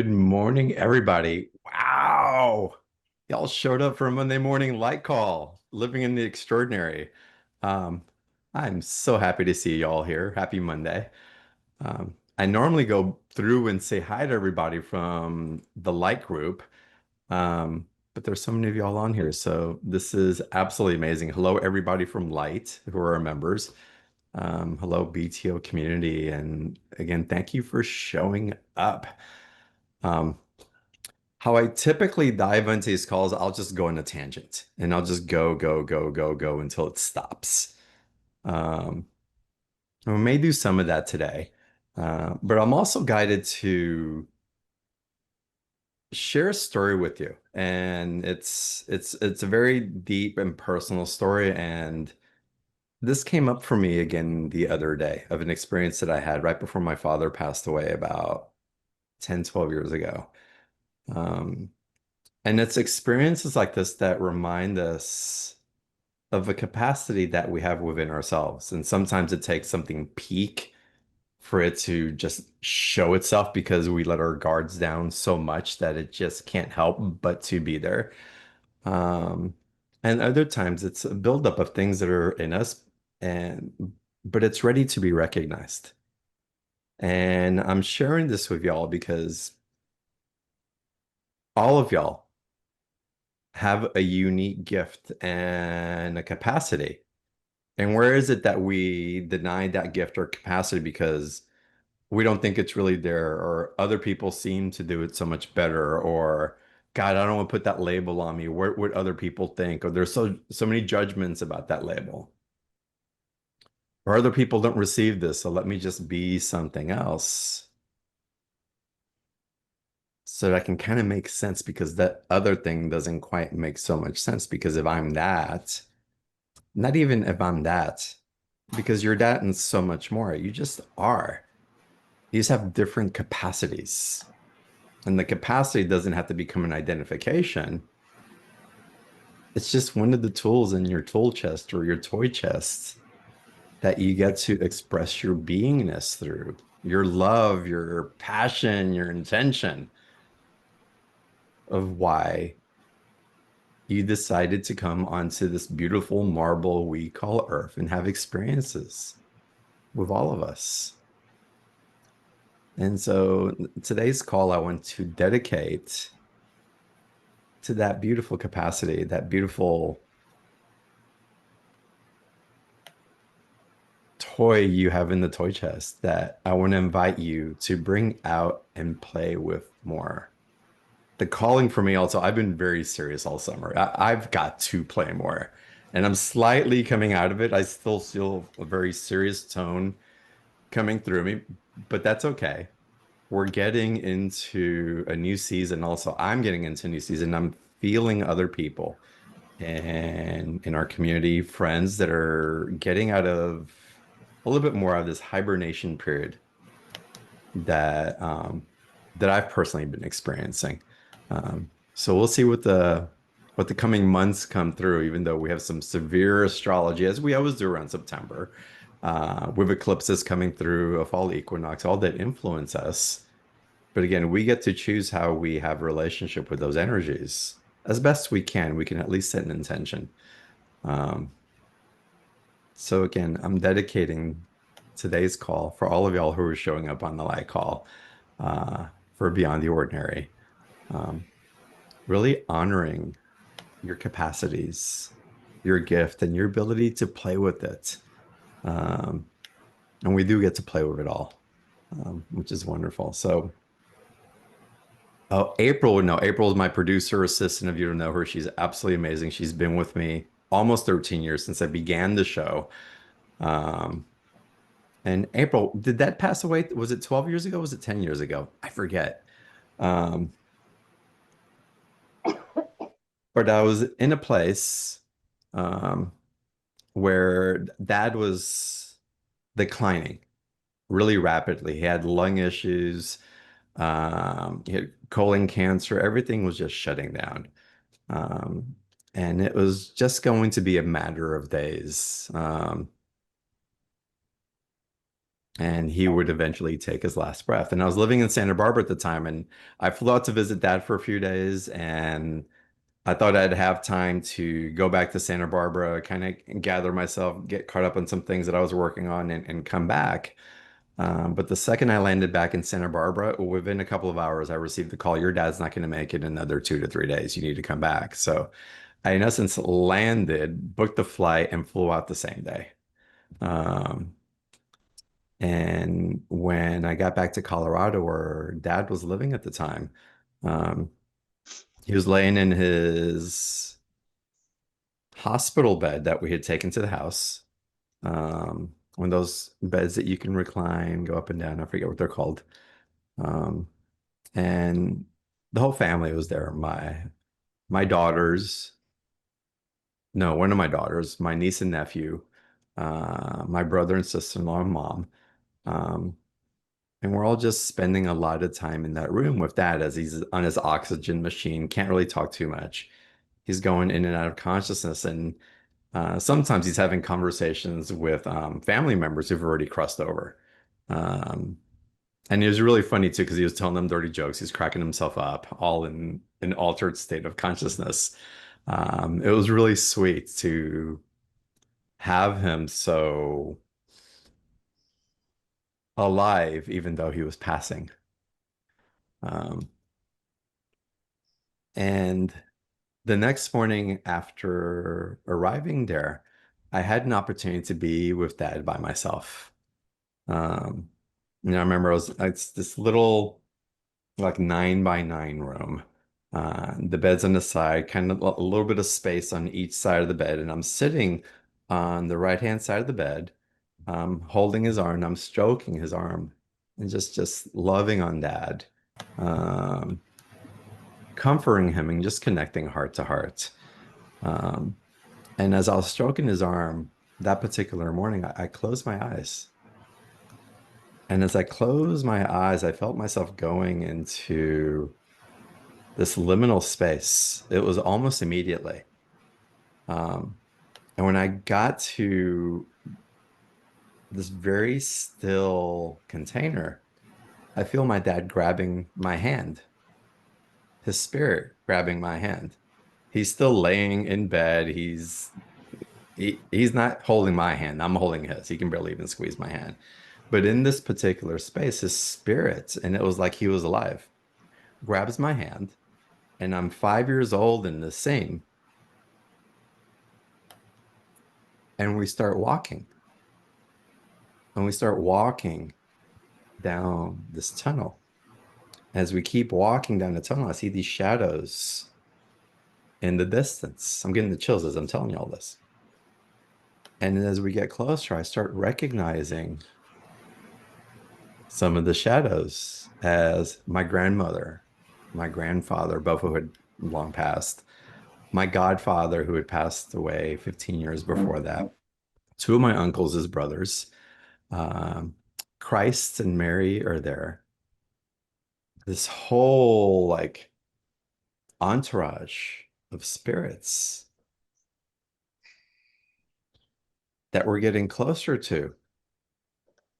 Good morning, everybody. Wow. Y'all showed up for a Monday morning light call, living in the extraordinary. Um, I'm so happy to see y'all here. Happy Monday. I normally go through and say hi to everybody from the light group, but there's so many of y'all on here, so this is absolutely amazing. Hello, everybody from Light who are our members. Hello, BTO community, and again, thank you for showing up. Um, How I typically dive into these calls, I'll just go on a tangent and I'll just go until it stops. Um, and we may do some of that today, but I'm also guided to share a story with you. And it's a very deep and personal story. And this came up for me again the other day of an experience that I had right before my father passed away about 10, 12 years ago. Um, And it's experiences like this that remind us of a capacity that we have within ourselves. And sometimes it takes something peak for it to just show itself because we let our guards down so much that it just can't help but to be there. Um, and other times it's a buildup of things that are in us and but it's ready to be recognized. And I'm sharing this with y'all because all of y'all have a unique gift and a capacity. And where is it that we deny that gift or capacity because we don't think it's really there, or other people seem to do it so much better, or God, I don't want to put that label on me. What would other people think? Or there's so many judgments about that label. Or other people don't receive this, so let me just be something else so that I can kind of make sense because that other thing doesn't quite make so much sense because if I'm that, not even if I'm that, because you're that and so much more. You just are. You just have different capacities. And the capacity doesn't have to become an identification. It's just one of the tools in your tool chest or your toy chest that you get to express your beingness through, your love, your passion, your intention of why you decided to come onto this beautiful marble we call Earth and have experiences with all of us. And so today's call, I want to dedicate to that beautiful capacity, that beautiful toy you have in the toy chest that I want to invite you to bring out and play with more. The calling for me also, I've been very serious all summer. I've got to play more. And I'm slightly coming out of it. I still feel a very serious tone coming through me, but that's okay. We're getting into a new season. Also, I'm getting into a new season. I'm feeling other people and in our community, friends that are getting out of a little bit more of this hibernation period that that I've personally been experiencing. So we'll see what the coming months come through, even though we have some severe astrology, as we always do around September, with eclipses coming through, a fall equinox, all that influence us. But again, we get to choose how we have a relationship with those energies as best we can. We can at least set an intention. Um, so again, I'm dedicating today's call for all of y'all who are showing up on the light call for Beyond the Ordinary. Um, really honoring your capacities, your gift, and your ability to play with it. Um, and we do get to play with it all, which is wonderful. So oh, April, no, April is my producer assistant. If you don't know her, she's absolutely amazing. She's been with me almost 13 years since I began the show. Um, and April, did that pass away? Was it 12 years ago? Was it 10 years ago? I forget. Um, but I was in a place um, where dad was declining really rapidly. He had lung issues, he had colon cancer. Everything was just shutting down. Um, and it was just going to be a matter of days. and he would eventually take his last breath. And I was living in Santa Barbara at the time, and I flew out to visit Dad for a few days, and I thought I'd have time to go back to Santa Barbara, kind of gather myself, get caught up on some things that I was working on, and come back. But the second I landed back in Santa Barbara, within a couple of hours, I received the call, your dad's not going to make it another 2 to 3 days. You need to come back. So I, in essence, landed, booked the flight, and flew out the same day. Um, and when I got back to Colorado, where dad was living at the time, um, he was laying in his hospital bed that we had taken to the house. One of those beds that you can recline, go up and down. I forget what they're called. Um, and the whole family was there. My daughters, no, one of my daughters, my niece and nephew, my brother and sister-in-law and mom. Um, and we're all just spending a lot of time in that room with dad as he's on his oxygen machine, can't really talk too much. He's going in and out of consciousness, and sometimes he's having conversations with family members who've already crossed over. Um, and it was really funny too because he was telling them dirty jokes. He's cracking himself up, all in an altered state of consciousness. It was really sweet to have him so alive, even though he was passing. Um, and the next morning after arriving there, I had an opportunity to be with dad by myself. Um, I remember it's this little like 9 by 9 room. The bed's on the side, kind of a little bit of space on each side of the bed, and I'm sitting on the right-hand side of the bed, holding his arm, and I'm stroking his arm, and just loving on dad, um, comforting him, and just connecting heart to heart. Um, and as I was stroking his arm that particular morning, I closed my eyes. And as I closed my eyes, I felt myself going into this liminal space. It was almost immediately. Um, and when I got to this very still container, I feel my dad grabbing my hand, his spirit grabbing my hand. He's still laying in bed. He's not holding my hand. I'm holding his. He can barely even squeeze my hand. But in this particular space, his spirit, and it was like he was alive, grabs my hand, and I'm 5 years old in the same, and we start walking. And we start walking down this tunnel. As we keep walking down the tunnel, I see these shadows in the distance. I'm getting the chills as I'm telling you all this. And as we get closer, I start recognizing some of the shadows as my grandmother, my grandfather, both who had long passed, my godfather, who had passed away 15 years before that, two of my uncles, his brothers, um, Christ and Mary are there. This whole like entourage of spirits that we're getting closer to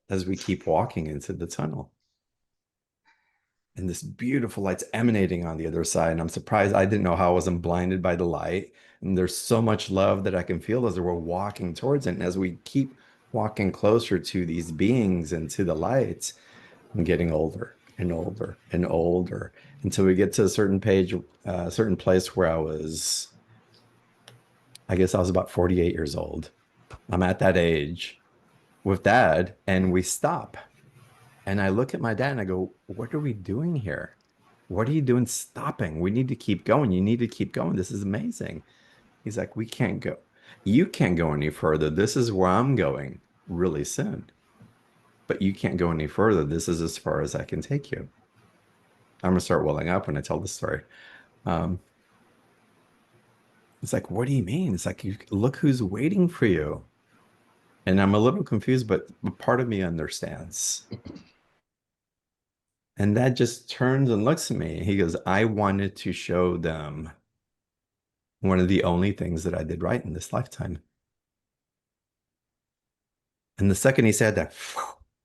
as we keep walking into the tunnel. And this beautiful light's emanating on the other side. And I'm surprised I didn't know how I wasn't blinded by the light. And there's so much love that I can feel as we're walking towards it. And as we keep walking closer to these beings and to the light, I'm getting older and older and older until we get to a certain page, a certain place where I guess I was about 48 years old. I'm at that age with dad, and we stop. And I look at my dad and I go, what are we doing here? What are you doing stopping? We need to keep going. You need to keep going. This is amazing. He's like, we can't go. You can't go any further. This is where I'm going really soon. But you can't go any further. This is as far as I can take you. I'm gonna start welling up when I tell the story. Um, it's like, what do you mean? It's like, you look who's waiting for you. And I'm a little confused, but part of me understands. And that just turns and looks at me. He goes, I wanted to show them one of the only things that I did right in this lifetime. And the second he said that,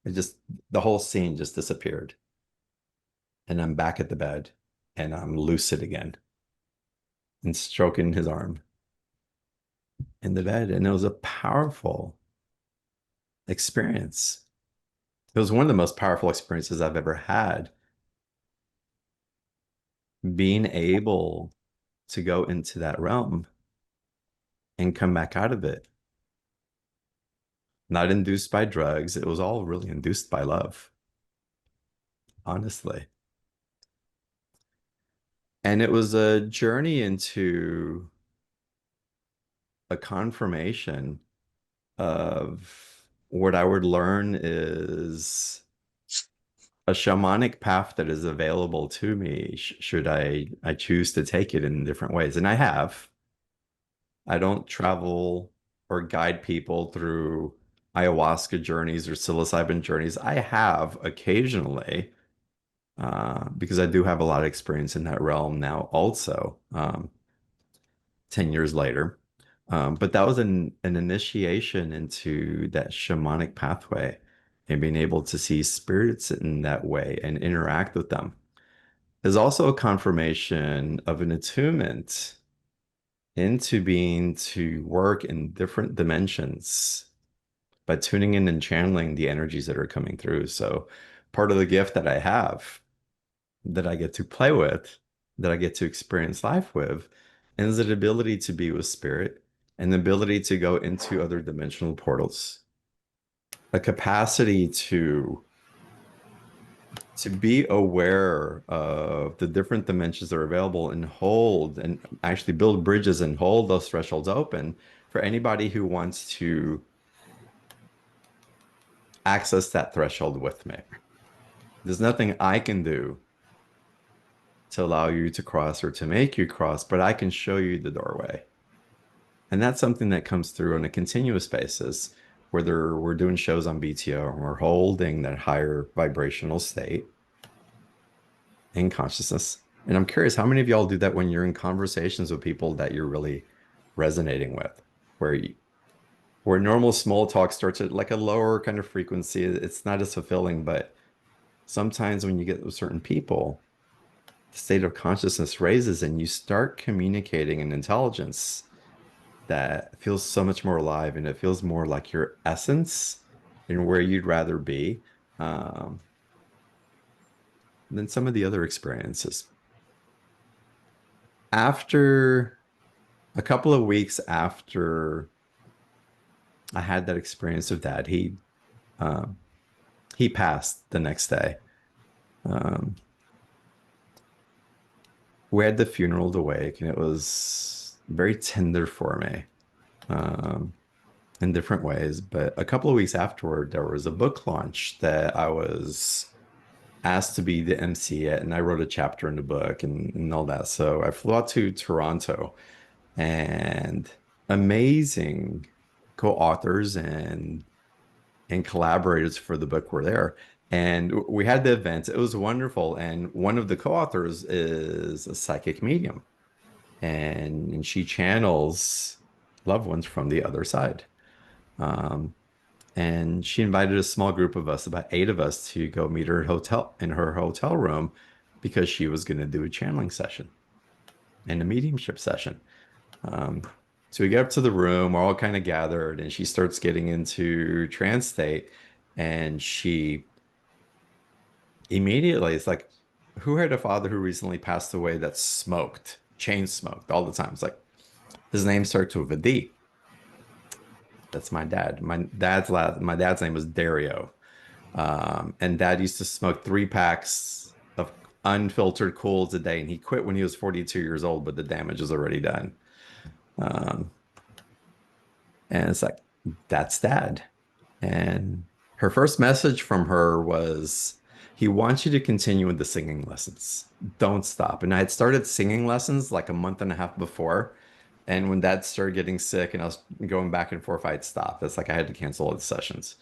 It just, the whole scene just disappeared. And I'm back at the bed and I'm lucid again and stroking his arm in the bed. And it was a powerful experience. It was one of the most powerful experiences I've ever had, being able to go into that realm and come back out of it. Not induced by drugs. It was all really induced by love, honestly. And it was a journey into a confirmation of what I would learn is a shamanic path that is available to me should I choose to take it in different ways. And I have. I don't travel or guide people through ayahuasca journeys or psilocybin journeys. I have occasionally, because I do have a lot of experience in that realm now also, 10 years later. But that was an initiation into that shamanic pathway and being able to see spirits in that way and interact with them is also a confirmation of an attunement into being to work in different dimensions by tuning in and channeling the energies that are coming through. So part of the gift that I have that I get to play with, that I get to experience life with, is the ability to be with spirit and the ability to go into other dimensional portals, a capacity to be aware of the different dimensions that are available and hold and actually build bridges and hold those thresholds open for anybody who wants to access that threshold with me. There's nothing I can do to allow you to cross or to make you cross, but I can show you the doorway. And that's something that comes through on a continuous basis, whether we're doing shows on BTO and we're holding that higher vibrational state in consciousness. And I'm curious, how many of y'all do that when you're in conversations with people that you're really resonating with, where where normal small talk starts at like a lower kind of frequency, it's not as fulfilling, but sometimes when you get with certain people, the state of consciousness raises and you start communicating in intelligence that feels so much more alive and it feels more like your essence and where you'd rather be um, than some of the other experiences. After a couple of weeks after I had that experience of that, um, he passed the next day. Um, we had the funeral to wake, and it was very tender for me. Um, in different ways. But a couple of weeks afterward, there was a book launch that I was asked to be the MC at, and I wrote a chapter in the book and all that. So I flew out to Toronto, and amazing co-authors and collaborators for the book were there. And we had the event. It was wonderful. And one of the co-authors is a psychic medium, and she channels loved ones from the other side. Um, and she invited a small group of us, about 8 of us, to go meet her in her hotel room because she was going to do a channeling session and a mediumship session. Um, so we get up to the room, we're all kind of gathered, and she starts getting into trance state, and she immediately it's like, who had a father who recently passed away that smoked, chain smoked all the time? It's like his name starts with a D. That's my dad. My dad's name was Dario. And dad used to smoke 3 packs of unfiltered cools a day, and he quit when he was 42 years old, but the damage was already done. Um, and it's like, that's dad. And her first message from her was, he wants you to continue with the singing lessons. Don't stop. And I had started singing lessons like a month and a half before. And when dad started getting sick and I was going back and forth, I'd stop. It's like I had to cancel all the sessions.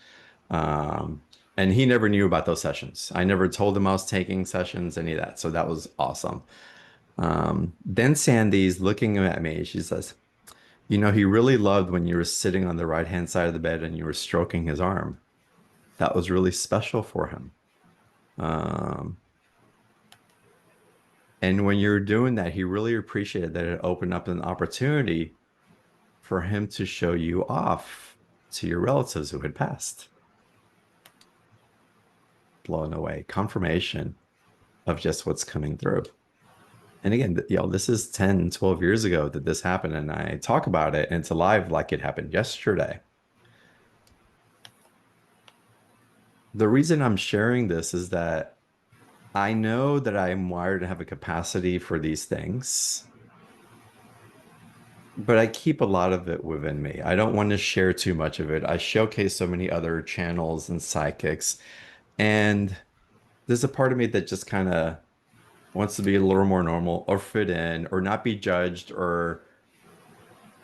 Um, and he never knew about those sessions. I never told him I was taking sessions, any of that. So that was awesome. Then Sandy's looking at me. She says, you know, he really loved when you were sitting on the right-hand side of the bed and you were stroking his arm. that was really special for him. Um, and when you're doing that, he really appreciated that it opened up an opportunity for him to show you off to your relatives who had passed. Blown away. Confirmation of just what's coming through. And again, this is 10, 12 years ago that this happened, and I talk about it, and it's alive like it happened yesterday. The reason I'm sharing this is that I know that I'm wired to have a capacity for these things, but I keep a lot of it within me. I don't want to share too much of it. I showcase so many other channels and psychics, and there's a part of me that just kind of wants to be a little more normal or fit in or not be judged or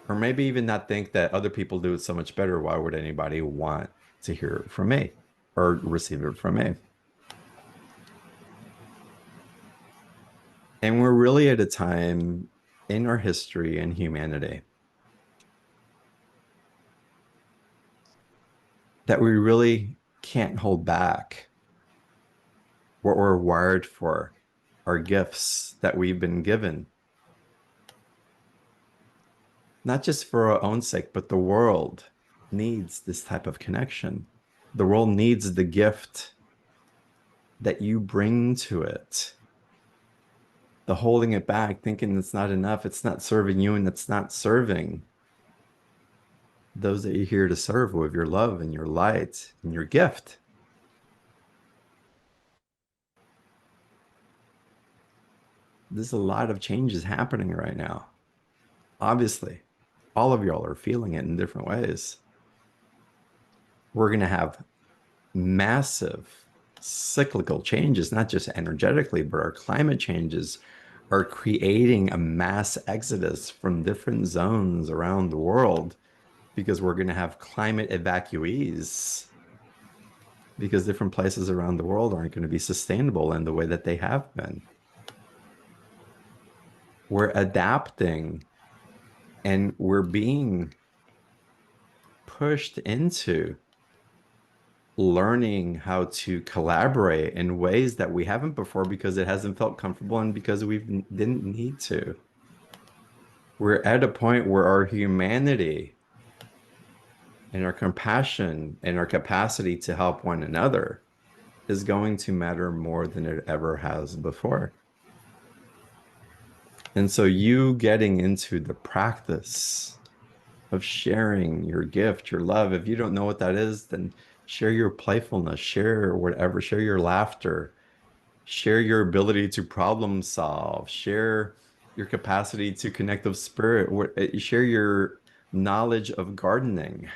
maybe even not think that other people do it so much better. Why would anybody want to hear it from me or receive it from me? And we're really at a time in our history and humanity that we really can't hold back what we're wired for, our gifts that we've been given, not just for our own sake, but the world needs this type of connection. The world needs the gift that you bring to it. The holding it back, thinking it's not enough, it's not serving you, and it's not serving those that you're here to serve with your love and your light and your gift. There's a lot of changes happening right now. Obviously, all of y'all are feeling it in different ways. We're going to have massive cyclical changes, not just energetically, but our climate changes are creating a mass exodus from different zones around the world because we're going to have climate evacuees because different places around the world aren't going to be sustainable in the way that they have been. We're adapting and we're being pushed into learning how to collaborate in ways that we haven't before because it hasn't felt comfortable and because we didn't need to. We're at a point where our humanity and our compassion and our capacity to help one another is going to matter more than it ever has before. And so you getting into the practice of sharing your gift, your love, if you don't know what that is, then share your playfulness, share whatever, share your laughter, share your ability to problem solve, share your capacity to connect with spirit, share your knowledge of gardening,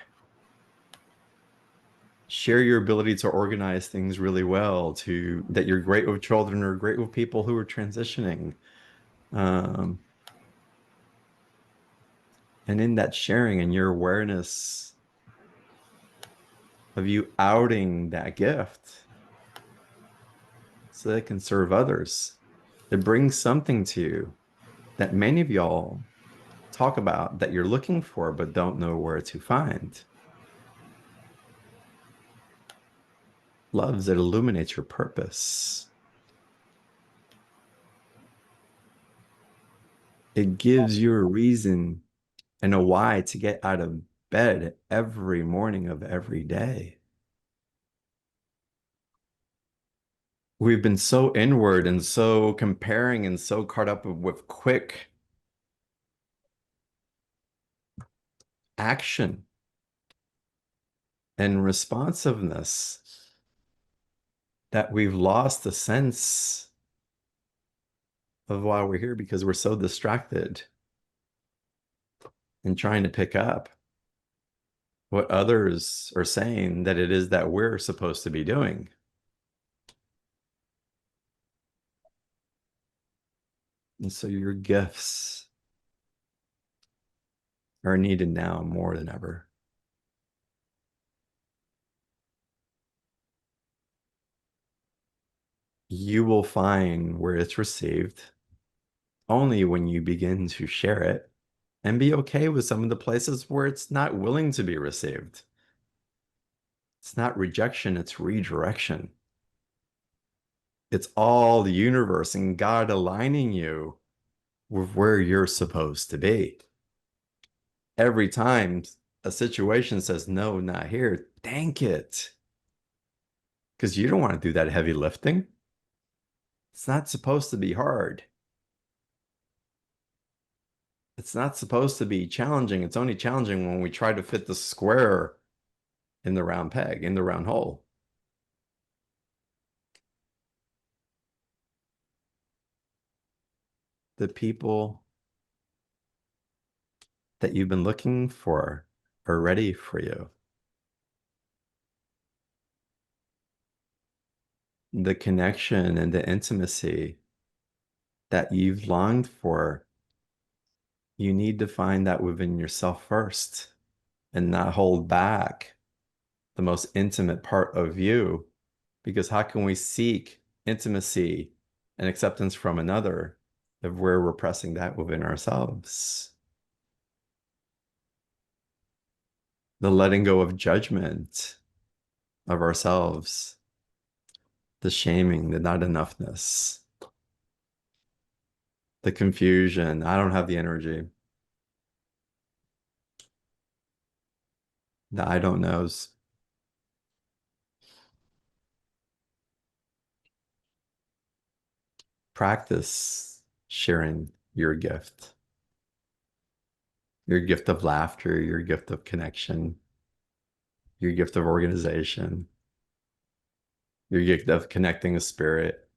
share your ability to organize things really well, to that you're great with children or great with people who are transitioning. Um, and in that sharing and your awareness of you outing that gift so that it can serve others, it brings something to you that many of y'all talk about that you're looking for but don't know where to find. Loves that illuminates your purpose. It gives you a reason and a why to get out of bed every morning of every day. We've been so inward and so comparing and so caught up with quick action and responsiveness that we've lost the sense of why we're here because we're so distracted and trying to pick up what others are saying that it is that we're supposed to be doing. And so your gifts are needed now more than ever. You will find where it's received only when you begin to share it and be okay with some of the places where it's not willing to be received. It's not rejection, it's redirection. It's all the universe and God aligning you with where you're supposed to be. Every time a situation says, no, not here, thank it. Because you don't want to do that heavy lifting. It's not supposed to be hard. It's not supposed to be challenging. It's only challenging when we try to fit the square in the round peg, in the round hole. The people that you've been looking for are ready for you. The connection and the intimacy that you've longed for, you need to find that within yourself first and not hold back the most intimate part of you. Because how can we seek intimacy and acceptance from another if we're repressing that within ourselves? The letting go of judgment of ourselves, the shaming, the not enoughness, the confusion. I don't have the energy. The I don't knows. Practice sharing your gift of laughter, your gift of connection, your gift of organization, your gift of connecting a spirit,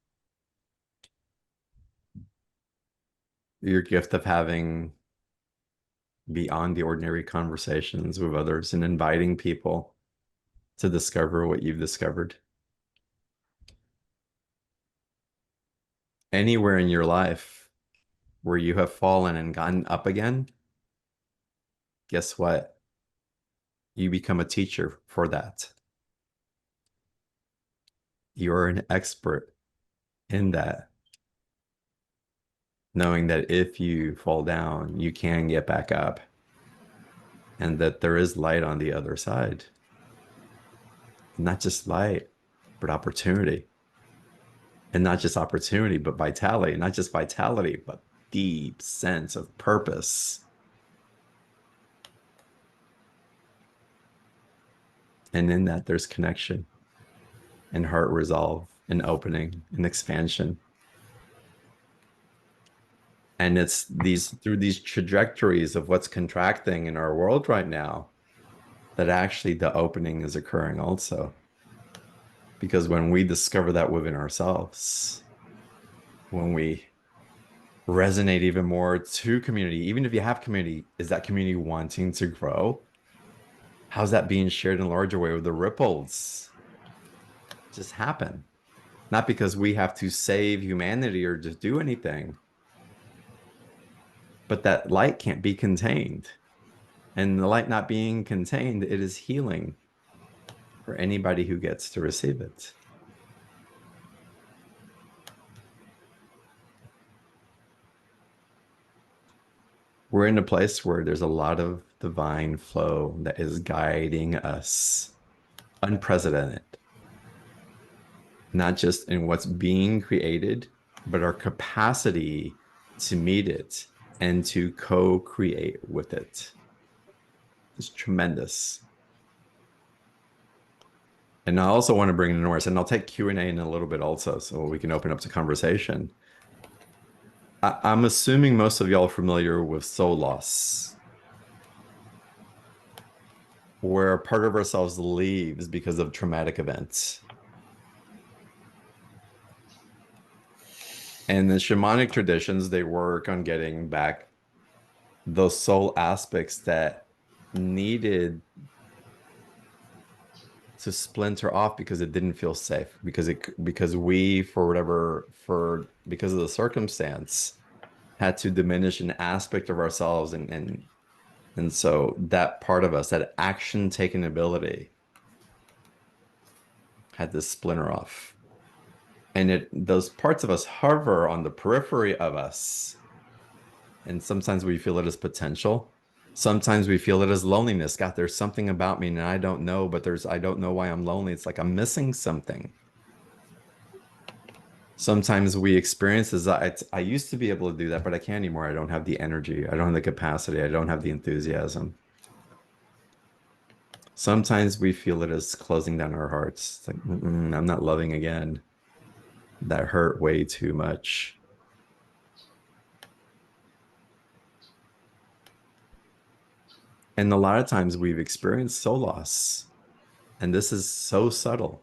your gift of having beyond the ordinary conversations with others and inviting people to discover what you've discovered. Anywhere in your life where you have fallen and gotten up again, guess what? You become a teacher for that. You're an expert in that, knowing that if you fall down, you can get back up and that there is light on the other side. Not just light, but opportunity. And not just opportunity, but vitality. Not just vitality, but deep sense of purpose. And in that, there's connection and heart resolve and opening and expansion. And it's these through these trajectories of what's contracting in our world right now that actually the opening is occurring also. Because when we discover that within ourselves, when we resonate even more to community, even if you have community, is that community wanting to grow? How's that being shared in a larger way with the ripples? Just happen. Not because we have to save humanity or just do anything, but that light can't be contained. And the light not being contained, it is healing for anybody who gets to receive it. We're in a place where there's a lot of divine flow that is guiding us, unprecedented, not just in what's being created, but our capacity to meet it and to co-create with it. It's tremendous. And I also want to bring in Norris, and I'll take Q&A in a little bit also, so we can open up to conversation. I'm assuming most of y'all are familiar with soul loss, where a part of ourselves leaves because of traumatic events. And the shamanic traditions, they work on getting back those soul aspects that needed to splinter off because it didn't feel safe, because we, for whatever, because of the circumstance, had to diminish an aspect of ourselves, and so that part of us, that action taking ability, had to splinter off. And those parts of us hover on the periphery of us. And sometimes we feel it as potential. Sometimes we feel it as loneliness. God, there's something about me and I don't know, but I don't know why I'm lonely. It's like I'm missing something. Sometimes we experience as I used to be able to do that, but I can't anymore. I don't have the energy. I don't have the capacity. I don't have the enthusiasm. Sometimes we feel it as closing down our hearts. It's like, I'm not loving again. That hurt way too much. And a lot of times we've experienced soul loss, and this is so subtle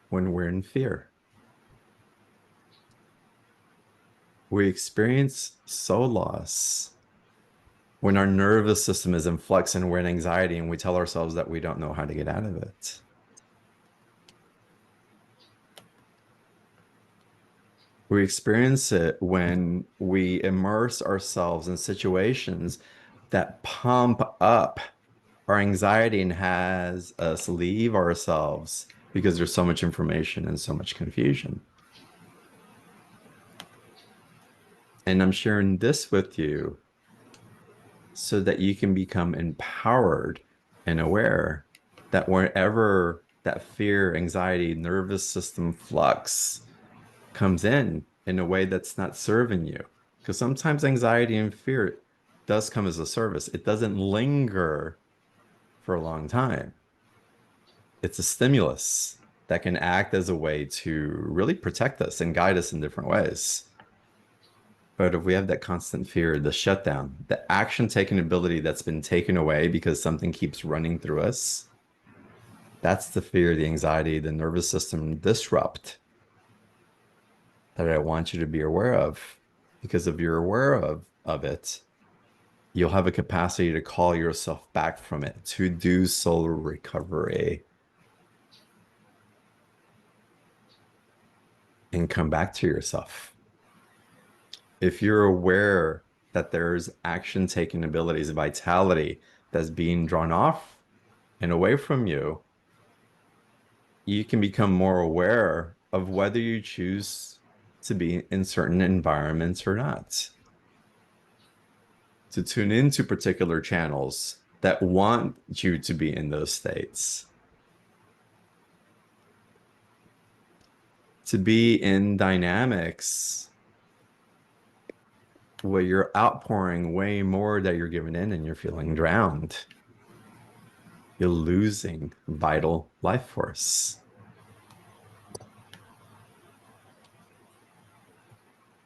when we're in fear. We experience soul loss when our nervous system is in flux and we're in anxiety and we tell ourselves that we don't know how to get out of it. We experience it when we immerse ourselves in situations that pump up our anxiety and has us leave ourselves because there's so much information and so much confusion. And I'm sharing this with you so that you can become empowered and aware that wherever that fear, anxiety, nervous system flux comes in a way that's not serving you. Because sometimes anxiety and fear does come as a service. It doesn't linger for a long time. It's a stimulus that can act as a way to really protect us and guide us in different ways. But if we have that constant fear, the shutdown, the action taking ability that's been taken away because something keeps running through us, that's the fear, the anxiety, the nervous system disrupt that I want you to be aware of. Because if you're aware of it, you'll have a capacity to call yourself back from it, to do soul recovery and come back to yourself. If you're aware that there's action taking abilities, vitality that's being drawn off and away from you, you can become more aware of whether you choose to be in certain environments or not. To tune into particular channels that want you to be in those states. To be in dynamics where you're outpouring way more that you're giving in and you're feeling drowned. You're losing vital life force.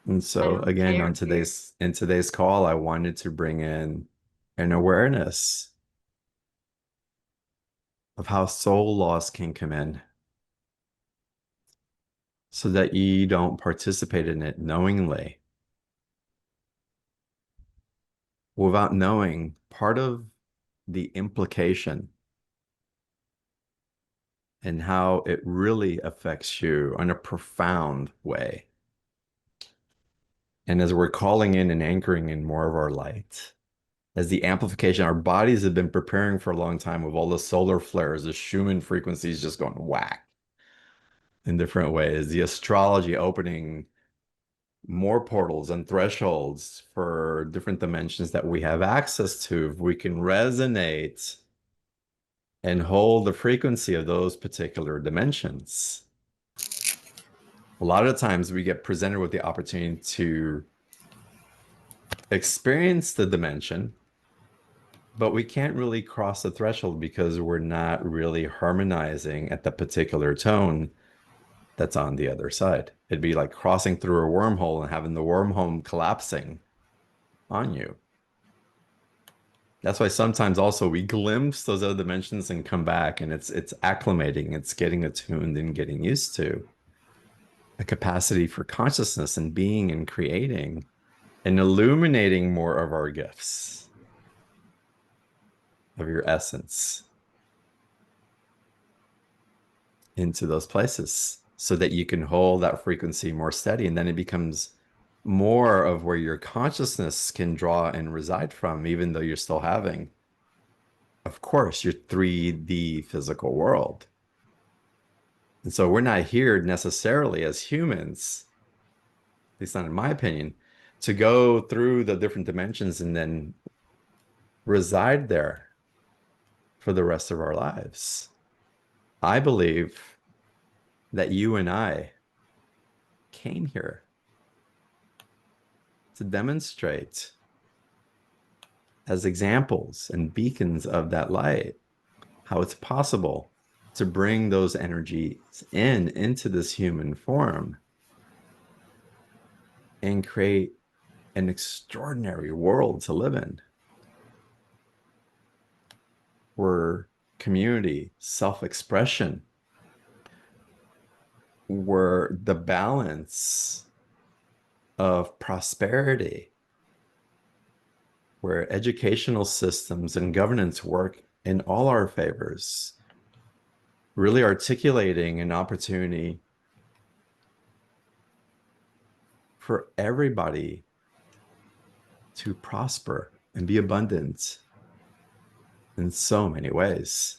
And I so don't again, care on here. today's call, I wanted to bring in an awareness of how soul loss can come in so that you don't participate in it knowingly without knowing part of the implication and how it really affects you in a profound way. And as we're calling in and anchoring in more of our light, as the amplification, our bodies have been preparing for a long time with all the solar flares, the Schumann frequencies just going whack in different ways, the astrology opening more portals and thresholds for different dimensions that we have access to. If we can resonate and hold the frequency of those particular dimensions. A lot of times we get presented with the opportunity to experience the dimension, but we can't really cross the threshold because we're not really harmonizing at the particular tone that's on the other side. It'd be like crossing through a wormhole and having the wormhole collapsing on you. That's why sometimes also we glimpse those other dimensions and come back and it's acclimating, it's getting attuned and getting used to a capacity for consciousness and being and creating and illuminating more of our gifts, of your essence into those places so that you can hold that frequency more steady. And then it becomes more of where your consciousness can draw and reside from, even though you're still having, of course, your 3D physical world. And so we're not here necessarily as humans, at least not in my opinion, to go through the different dimensions and then reside there for the rest of our lives. I believe that you and I came here to demonstrate as examples and beacons of that light how it's possible to bring those energies into this human form and create an extraordinary world to live in where community, self-expression, where the balance of prosperity, where educational systems and governance work in all our favors, really articulating an opportunity for everybody to prosper and be abundant in so many ways,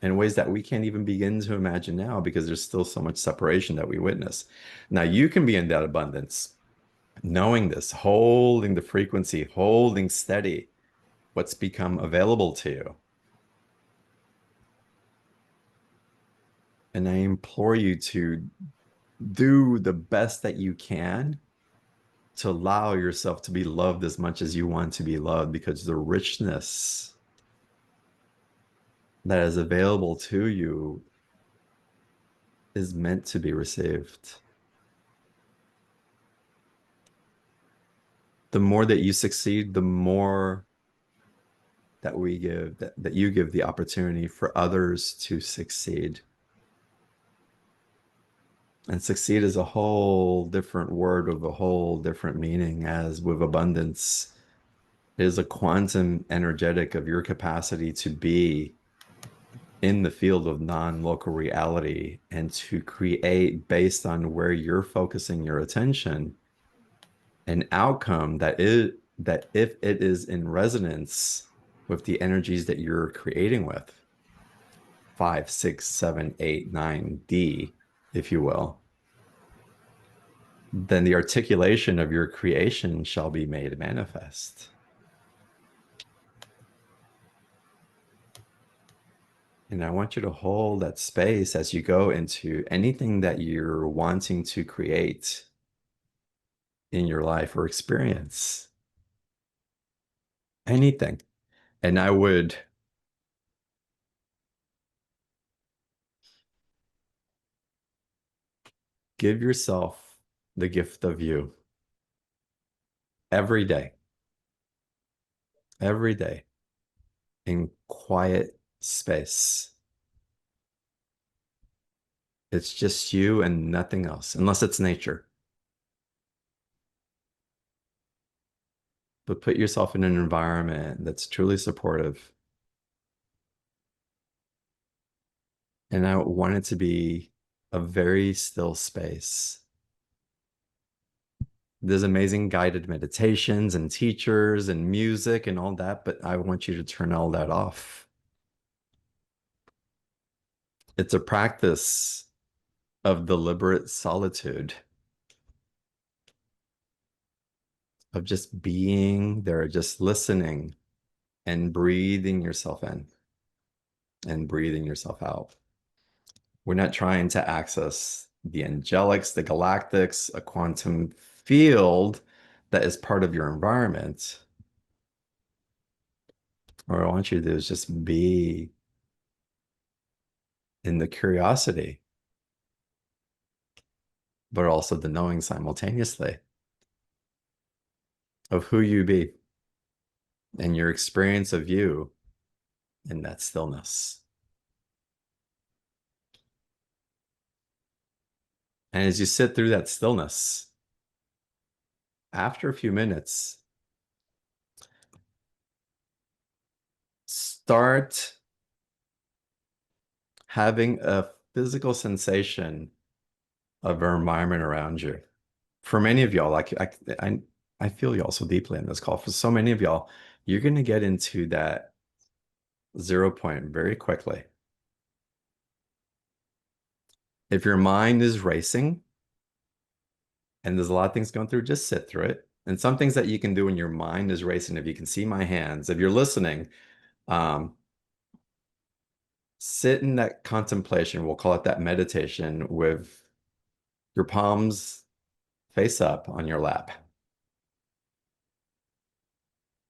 in ways that we can't even begin to imagine now because there's still so much separation that we witness. Now, you can be in that abundance, knowing this, holding the frequency, holding steady what's become available to you. And I implore you to do the best that you can to allow yourself to be loved as much as you want to be loved, because the richness that is available to you is meant to be received. The more that you succeed, the more that we give, that you give the opportunity for others to succeed. And succeed is a whole different word with a whole different meaning, as with abundance. It is a quantum energetic of your capacity to be in the field of non-local reality and to create based on where you're focusing your attention an outcome that if it is in resonance with the energies that you're creating with, 5, 6, 7, 8, 9D, if you will, then the articulation of your creation shall be made manifest. And I want you to hold that space as you go into anything that you're wanting to create in your life or experience. Anything. And I would give yourself the gift of you every day in quiet space. It's just you and nothing else, unless it's nature. But put yourself in an environment that's truly supportive. And I want it to be a very still space. There's amazing guided meditations and teachers and music and all that, but I want you to turn all that off. It's a practice of deliberate solitude, of just being there, just listening and breathing yourself in and breathing yourself out. We're not trying to access the angelics, the galactics, a quantum field that is part of your environment. What I want you to do is just be in the curiosity, but also the knowing simultaneously of who you be and your experience of you in that stillness. And as you sit through that stillness, after a few minutes, start having a physical sensation of our environment around you. For many of y'all, like I feel y'all so deeply in this call. For so many of y'all, you're going to get into that 0 point very quickly. If your mind is racing and there's a lot of things going through, just sit through it. And some things that you can do when your mind is racing, if you can see my hands, if you're listening, um, sit in that contemplation, we'll call it that meditation, with your palms face up on your lap,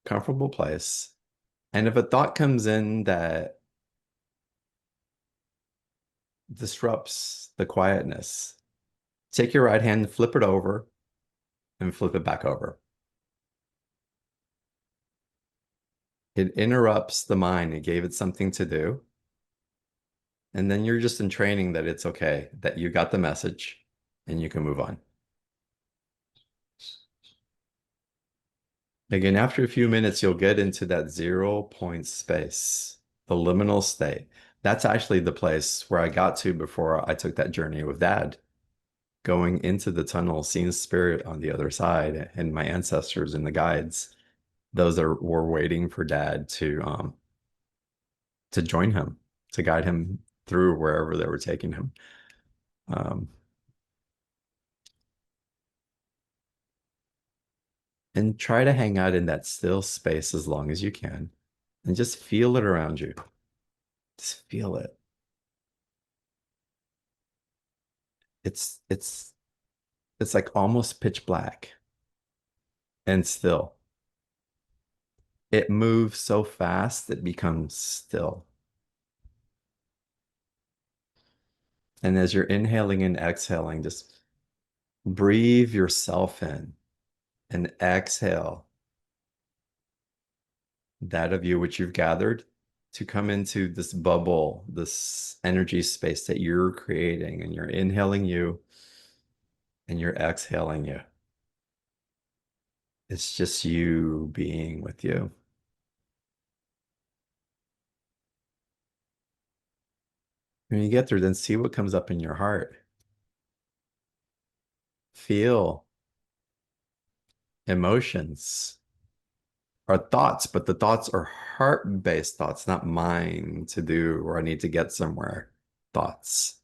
comfortable place. And if a thought comes in that disrupts the quietness, take your right hand, flip it over, and flip it back over. It interrupts the mind. It gave it something to do. And then you're just in training that it's okay, that you got the message and you can move on. Again, after a few minutes, you'll get into that 0 point space, the liminal state. That's actually the place where I got to before I took that journey with Dad, going into the tunnel, seeing spirit on the other side, and my ancestors and the guides. Those are were waiting for Dad to join him, to guide him through wherever they were taking him. Um, and try to hang out in that still space as long as you can, and just feel it around you. Just feel it. It's it's like almost pitch black and still. It moves so fast it becomes still. And as you're inhaling and exhaling, just breathe yourself in and exhale that of you which you've gathered to come into this bubble, this energy space that you're creating, and you're inhaling you and you're exhaling you. It's just you being with you. When you get through, then see what comes up in your heart. Feel emotions are thoughts, but the thoughts are heart-based thoughts, not mine to do or I need to get somewhere thoughts.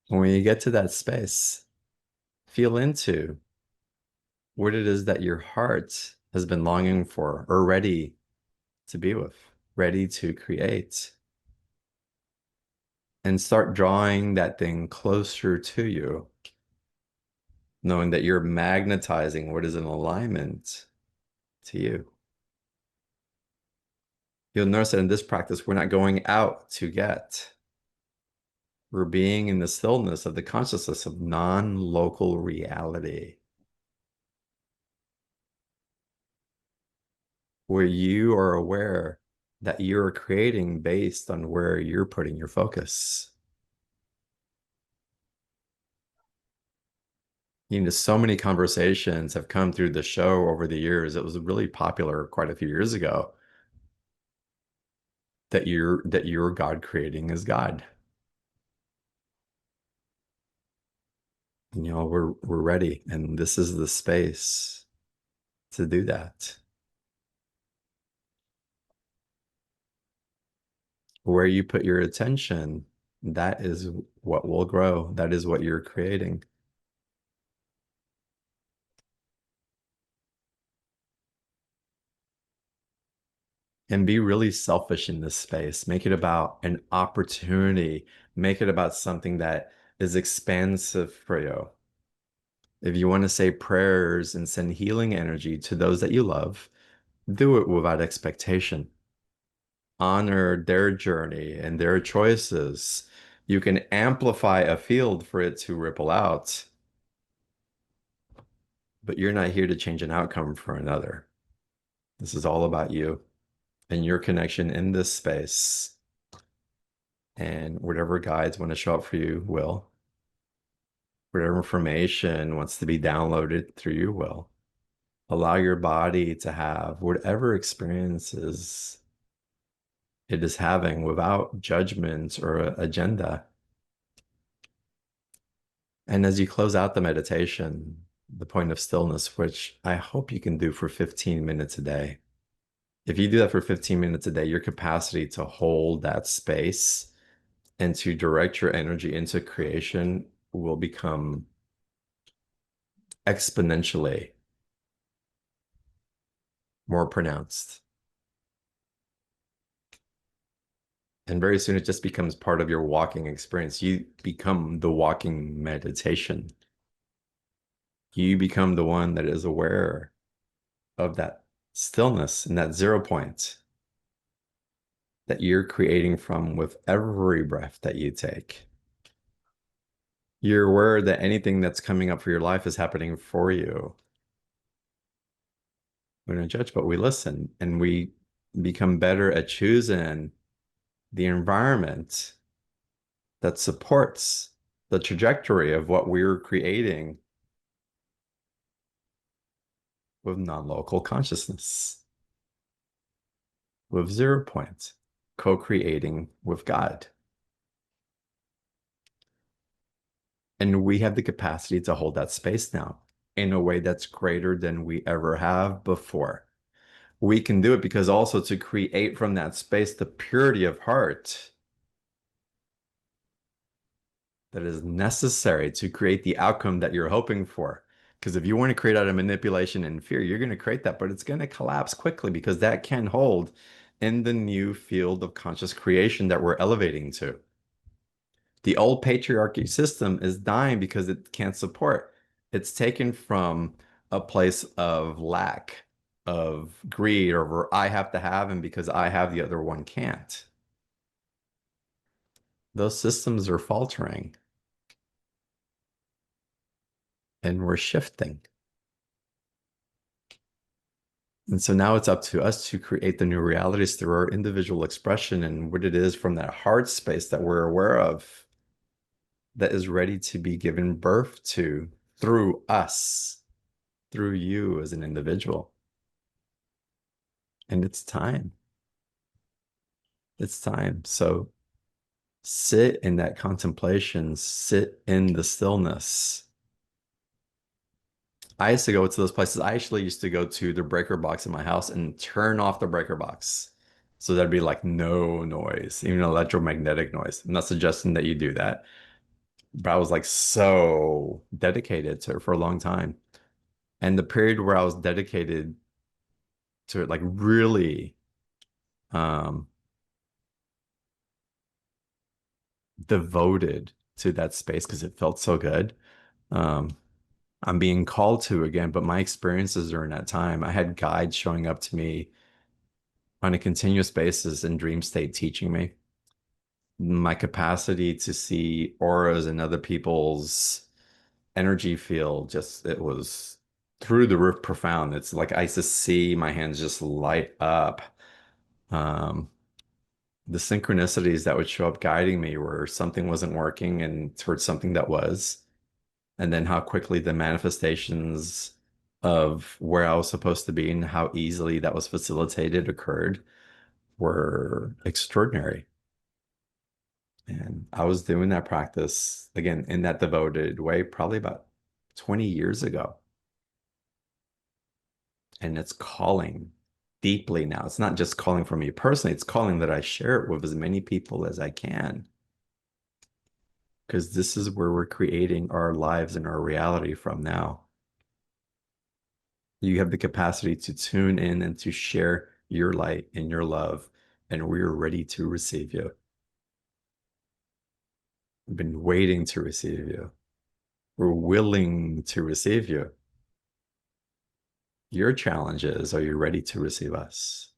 When you get to that space, feel into what it is that your heart has been longing for or ready to be with, ready to create, and start drawing that thing closer to you, knowing that you're magnetizing what is in alignment to you. You'll notice that in this practice, we're not going out to get. We're being in the stillness of the consciousness of non-local reality, where you are aware that you're creating based on where you're putting your focus. You know, so many conversations have come through the show over the years. It was really popular quite a few years ago that you're God creating is God. And, you know, we're ready, and this is the space to do that. Where you put your attention, that is what will grow. That is what you're creating. And be really selfish in this space. Make it about an opportunity. Make it about something that is expansive for you. If you want to say prayers and send healing energy to those that you love, do it without expectation. Honor their journey and their choices. You can amplify a field for it to ripple out, but you're not here to change an outcome for another. This is all about you and your connection in this space. And whatever guides want to show up for you will. Whatever information wants to be downloaded through you will. Allow your body to have whatever experiences it is having without judgment or agenda. And as you close out the meditation, the point of stillness, which I hope you can do for 15 minutes a day. If you do that for 15 minutes a day, your capacity to hold that space and to direct your energy into creation will become exponentially more pronounced. And very soon it just becomes part of your walking experience. You become the walking meditation. You become the one that is aware of that stillness and that 0 point that you're creating from with every breath that you take. You're aware that anything that's coming up for your life is happening for you. We don't judge, but we listen and we become better at choosing the environment that supports the trajectory of what we're creating with non-local consciousness, with 0 point, co-creating with God. And we have the capacity to hold that space now in a way that's greater than we ever have before. We can do it because also to create from that space the purity of heart that is necessary to create the outcome that you're hoping for. Because if you want to create out of manipulation and fear, you're going to create that, but it's going to collapse quickly because that can hold in the new field of conscious creation that we're elevating to. The old patriarchy system is dying because it can't support. It's taken from a place of lack, of greed, or I have to have, and because I have, the other one can't. Those systems are faltering and we're shifting. And so now it's up to us to create the new realities through our individual expression and what it is from that heart space that we're aware of that is ready to be given birth to through us, through you as an individual. And it's time. It's time. So sit in that contemplation, sit in the stillness. I used to go to those places. I actually used to go to the breaker box in my house and turn off the breaker box. So there'd be like no noise, even electromagnetic noise. I'm not suggesting that you do that, but I was like so dedicated to it for a long time. And the period where I was dedicated to it, like really um, devoted to that space because it felt so good. Um, I'm being called to again, but my experiences during that time, I had guides showing up to me on a continuous basis in dream state teaching me. My capacity to see auras in other people's energy field, just it was through the roof profound. It's like I used to see my hands just light up. Um, the synchronicities that would show up guiding me where something wasn't working and towards something that was. And then how quickly the manifestations of where I was supposed to be and how easily that was facilitated occurred were extraordinary. And I was doing that practice again in that devoted way probably about 20 years ago. And it's calling deeply now. It's not just calling for me personally, it's calling that I share it with as many people as I can. Because this is where we're creating our lives and our reality from now. You have the capacity to tune in and to share your light and your love, and we're ready to receive you. We've been waiting to receive you. We're willing to receive you. Your challenge is, are you ready to receive us?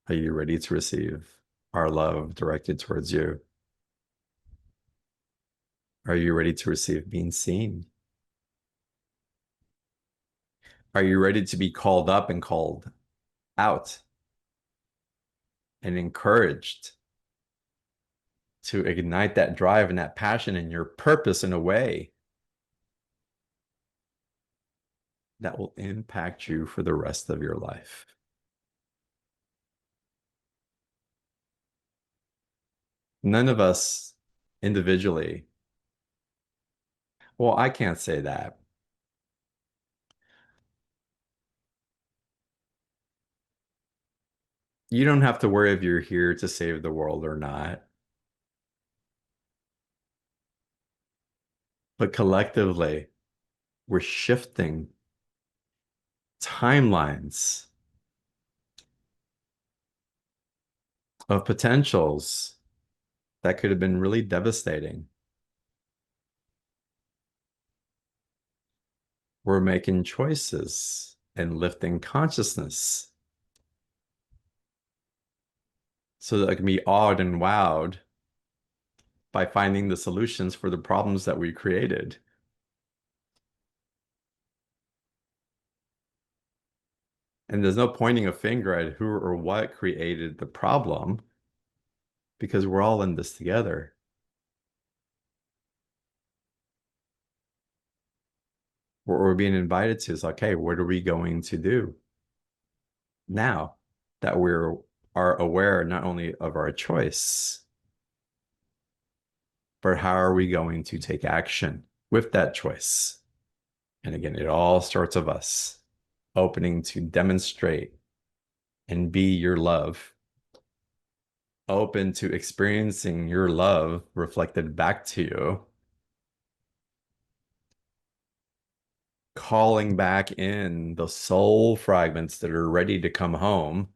Are you ready to receive our love directed towards you? Are you ready to receive being seen? Are you ready to be called up and called out and encouraged to ignite that drive and that passion and your purpose in a way that will impact you for the rest of your life? None of us individually, well, I can't say that. You don't have to worry if you're here to save the world or not. But collectively, we're shifting timelines of potentials that could have been really devastating. We're making choices and lifting consciousness so that I can be awed and wowed by finding the solutions for the problems that we created. And there's no pointing a finger at who or what created the problem because we're all in this together. What we're being invited to is like, hey, what are we going to do now that are aware not only of our choice, but how are we going to take action with that choice? And again, it all starts with us opening to demonstrate and be your love, open to experiencing your love reflected back to you, calling back in the soul fragments that are ready to come home,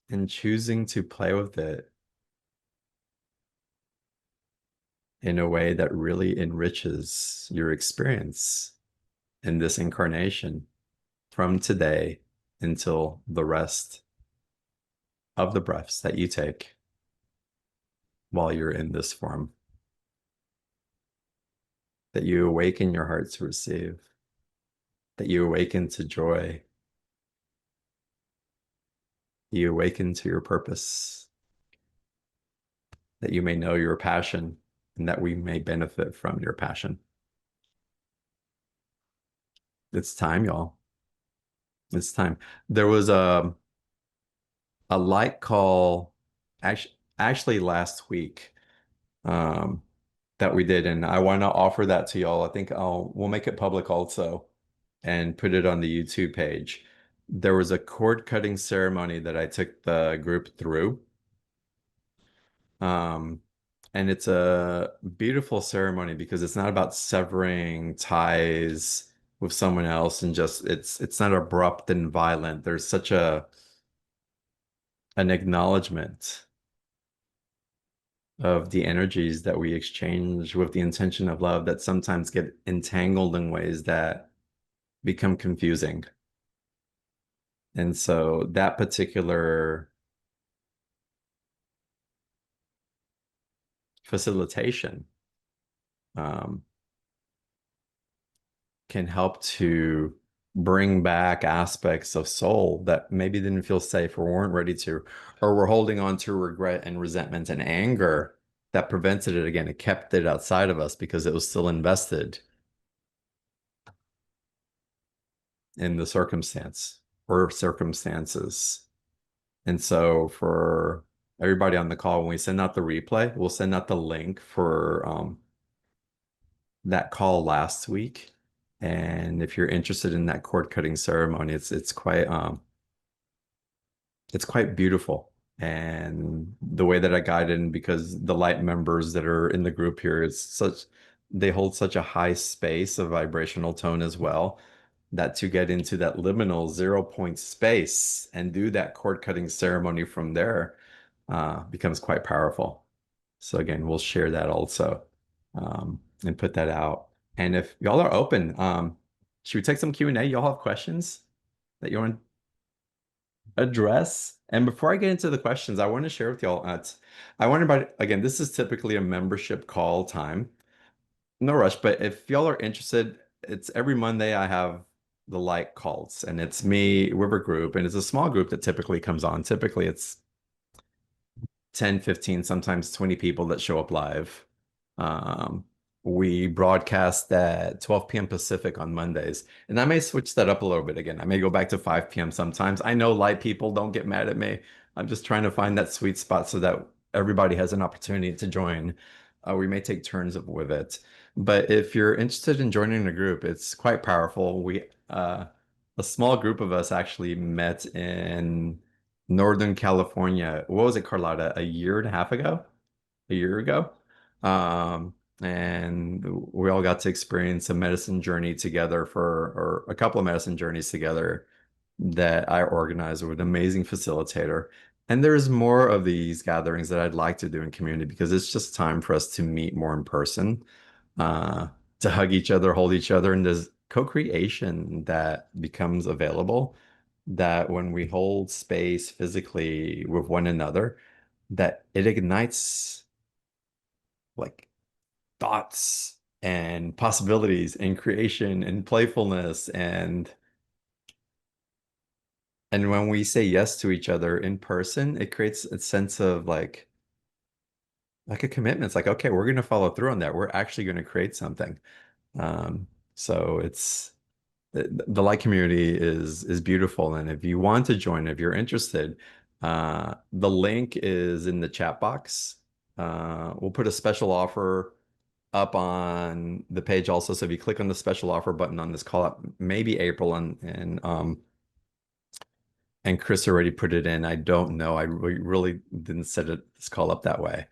and choosing to play with it in a way that really enriches your experience in this incarnation from today until the rest of the breaths that you take while you're in this form, that you awaken your heart to receive, that you awaken to joy, you awaken to your purpose, that you may know your passion and that we may benefit from your passion. It's time, y'all. It's time. There was a light call actually last week um, that we did, and I want to offer that to y'all. I think we'll make it public also and put it on the YouTube page. There was a cord cutting ceremony that I took the group through. Um, and it's a beautiful ceremony because it's not about severing ties with someone else and just it's not abrupt and violent. There's such a an acknowledgement of the energies that we exchange with the intention of love that sometimes get entangled in ways that become confusing. And so that particular facilitation um, can help to bring back aspects of soul that maybe didn't feel safe or weren't ready to, or were holding on to regret and resentment and anger that prevented it again. It kept it outside of us because it was still invested in the circumstance or circumstances. And so for everybody on the call, when we send out the replay, we'll send out the link for that call last week. And if you're interested in that cord cutting ceremony, it's quite beautiful. And the way that I guided in, because the light members that are in the group here, they hold such a high space of vibrational tone as well, that to get into that liminal 0 point space and do that cord cutting ceremony from there becomes quite powerful. So again, we'll share that also and put that out. And if y'all are open, should we take some Q&A? Y'all have questions that you want to address? And before I get into the questions, I want to share with y'all. I wonder about, again, this is typically a membership call time. No rush, but if y'all are interested, it's every Monday I have the light calls, and it's me, River Group, and it's a small group that typically comes on. Typically, it's 10, 15, sometimes 20 people that show up live. Um, we broadcast at 12 p.m. Pacific on Mondays, and I may switch that up a little bit again. I may go back to 5 p.m. sometimes. I know light people don't get mad at me. I'm just trying to find that sweet spot so that everybody has an opportunity to join. We may take turns with it. But if you're interested in joining the group, it's quite powerful. A small group of us actually met in Northern California. What was it, Carlotta? A year and a half ago? A year ago? And we all got to experience a medicine journey together or a couple of medicine journeys together that I organized with an amazing facilitator. And there's more of these gatherings that I'd like to do in community because it's just time for us to meet more in person, uh, to hug each other, hold each other, and there's co-creation that becomes available that when we hold space physically with one another, that it ignites like thoughts and possibilities and creation and playfulness and when we say yes to each other in person, it creates a sense of like a commitment. It's like, okay, we're going to follow through on that. We're actually going to create something. So it's the light community is beautiful. And if you want to join, if you're interested, the link is in the chat box. We'll put a special offer up on the page also. So if you click on the special offer button on this call up, maybe April and Chris already put it in. I don't know. Really didn't set this call up that way.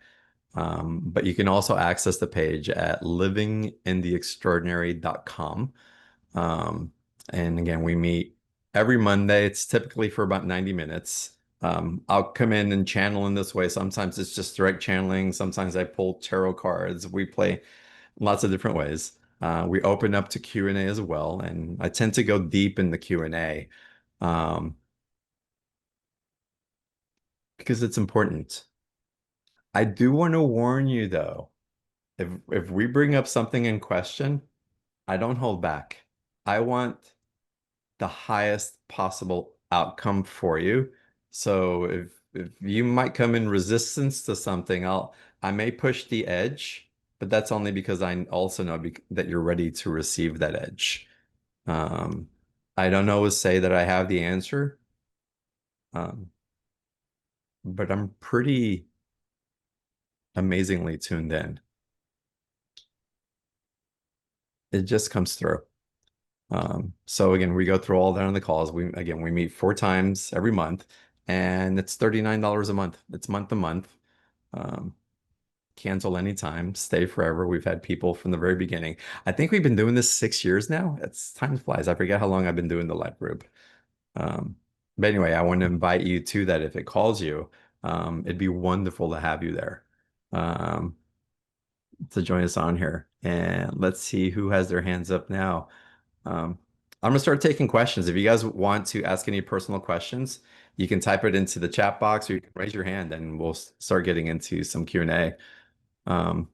But you can also access the page at livingинtheextraordinary.com. Um, and again, we meet every Monday. It's typically for about 90 minutes. I'll come in and channel in this way. Sometimes it's just direct channeling. Sometimes I pull tarot cards. We play lots of different ways. We open up to Q&A as well, and I tend to go deep in the Q&A um, because it's important. I do want to warn you though, if we bring up something in question, I don't hold back. I want the highest possible outcome for you. So if you might come in resistance to something, I may push the edge, but that's only because I also know that you're ready to receive that edge. Um, I don't always say that I have the answer, um, but I'm pretty amazingly tuned in. It just comes through. So again, we go through all that on the calls. We meet 4 times every month, and it's $39 a month. It's month to month. Um, cancel anytime, stay forever. We've had people from the very beginning. I think we've been doing this 6 years now. It's time flies. I forget how long I've been doing the live group. Um, but anyway, I want to invite you to that if it calls you. It'd be wonderful to have you there. Um, to join us on here. And let's see who has their hands up now. Um, I'm gonna start taking questions. If you guys want to ask any personal questions, you can type it into the chat box or you can raise your hand and we'll start getting into some Q&A. Um,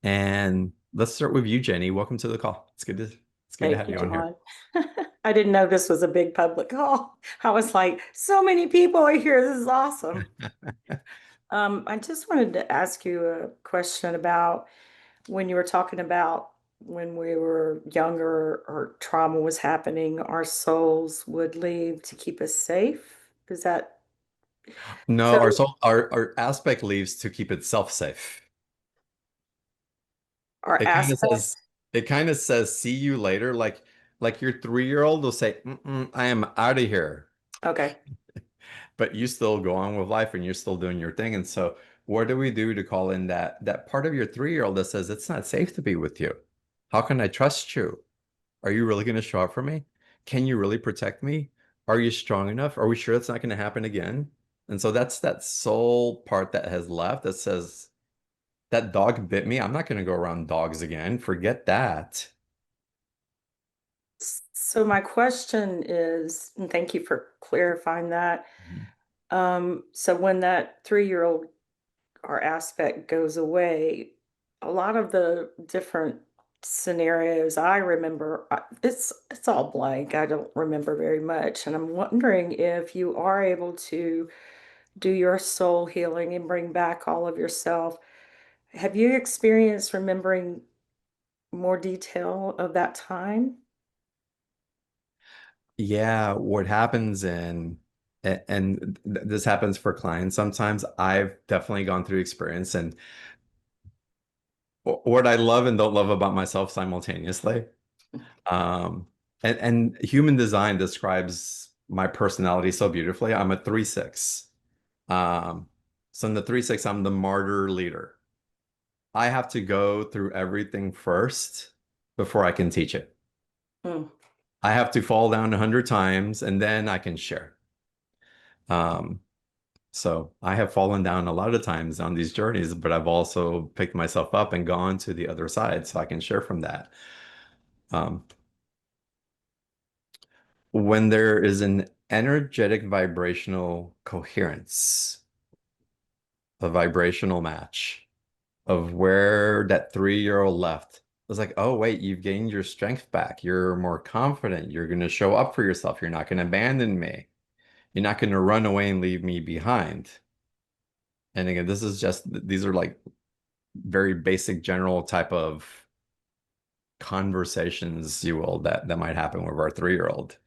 and let's start with you, Jenny. Welcome to the call. It's good to Thank have you, you on here. John. I didn't know this was a big public call. I was like, so many people are here. This is awesome. I just wanted to ask you a question about when you were talking about when we were younger or trauma was happening, our souls would leave to keep us safe. Is that No, so? our aspect leaves to keep itself safe. Our It kind of aspect? says it kind of says see you later, like your 3-year-old will say, I am out of here. Okay. But you still go on with life and you're still doing your thing. And so what do we do to call in that part of your 3-year-old that says it's not safe to be with you? How can I trust you? Are you really going to show up for me? Can you really protect me? Are you strong enough? Are we sure it's not going to happen again? And so that's that soul part that has left that says that dog bit me. I'm not going to go around dogs again. Forget that. So my question is, and thank you for clarifying that. So when that 3-year-old our aspect goes away, a lot of the different scenarios I remember, it's all blank. I don't remember very much, and I'm wondering if you are able to do your soul healing and bring back all of yourself. Have you experienced remembering more detail of that time? Yeah, what happens and this happens for clients sometimes. I've definitely gone through experience and what I love and don't love about myself simultaneously. Um, and human design describes my personality so beautifully. I'm a 3/6. Um, so in the 3/6, I'm the martyr leader. I have to go through everything first before I can teach it. Mm. I have to fall down 100 times and then I can share. Um, so I have fallen down a lot of times on these journeys, but I've also picked myself up and gone to the other side so I can share from that. Um, when there is an energetic vibrational coherence, a vibrational match of where that 3-year-old left. It's like, oh, wait, you've gained your strength back. You're more confident. You're going to show up for yourself. You're not going to abandon me. You're not going to run away and leave me behind. And again, this is just, these are like very basic general type of conversations, you will, that might happen with our 3-year-old.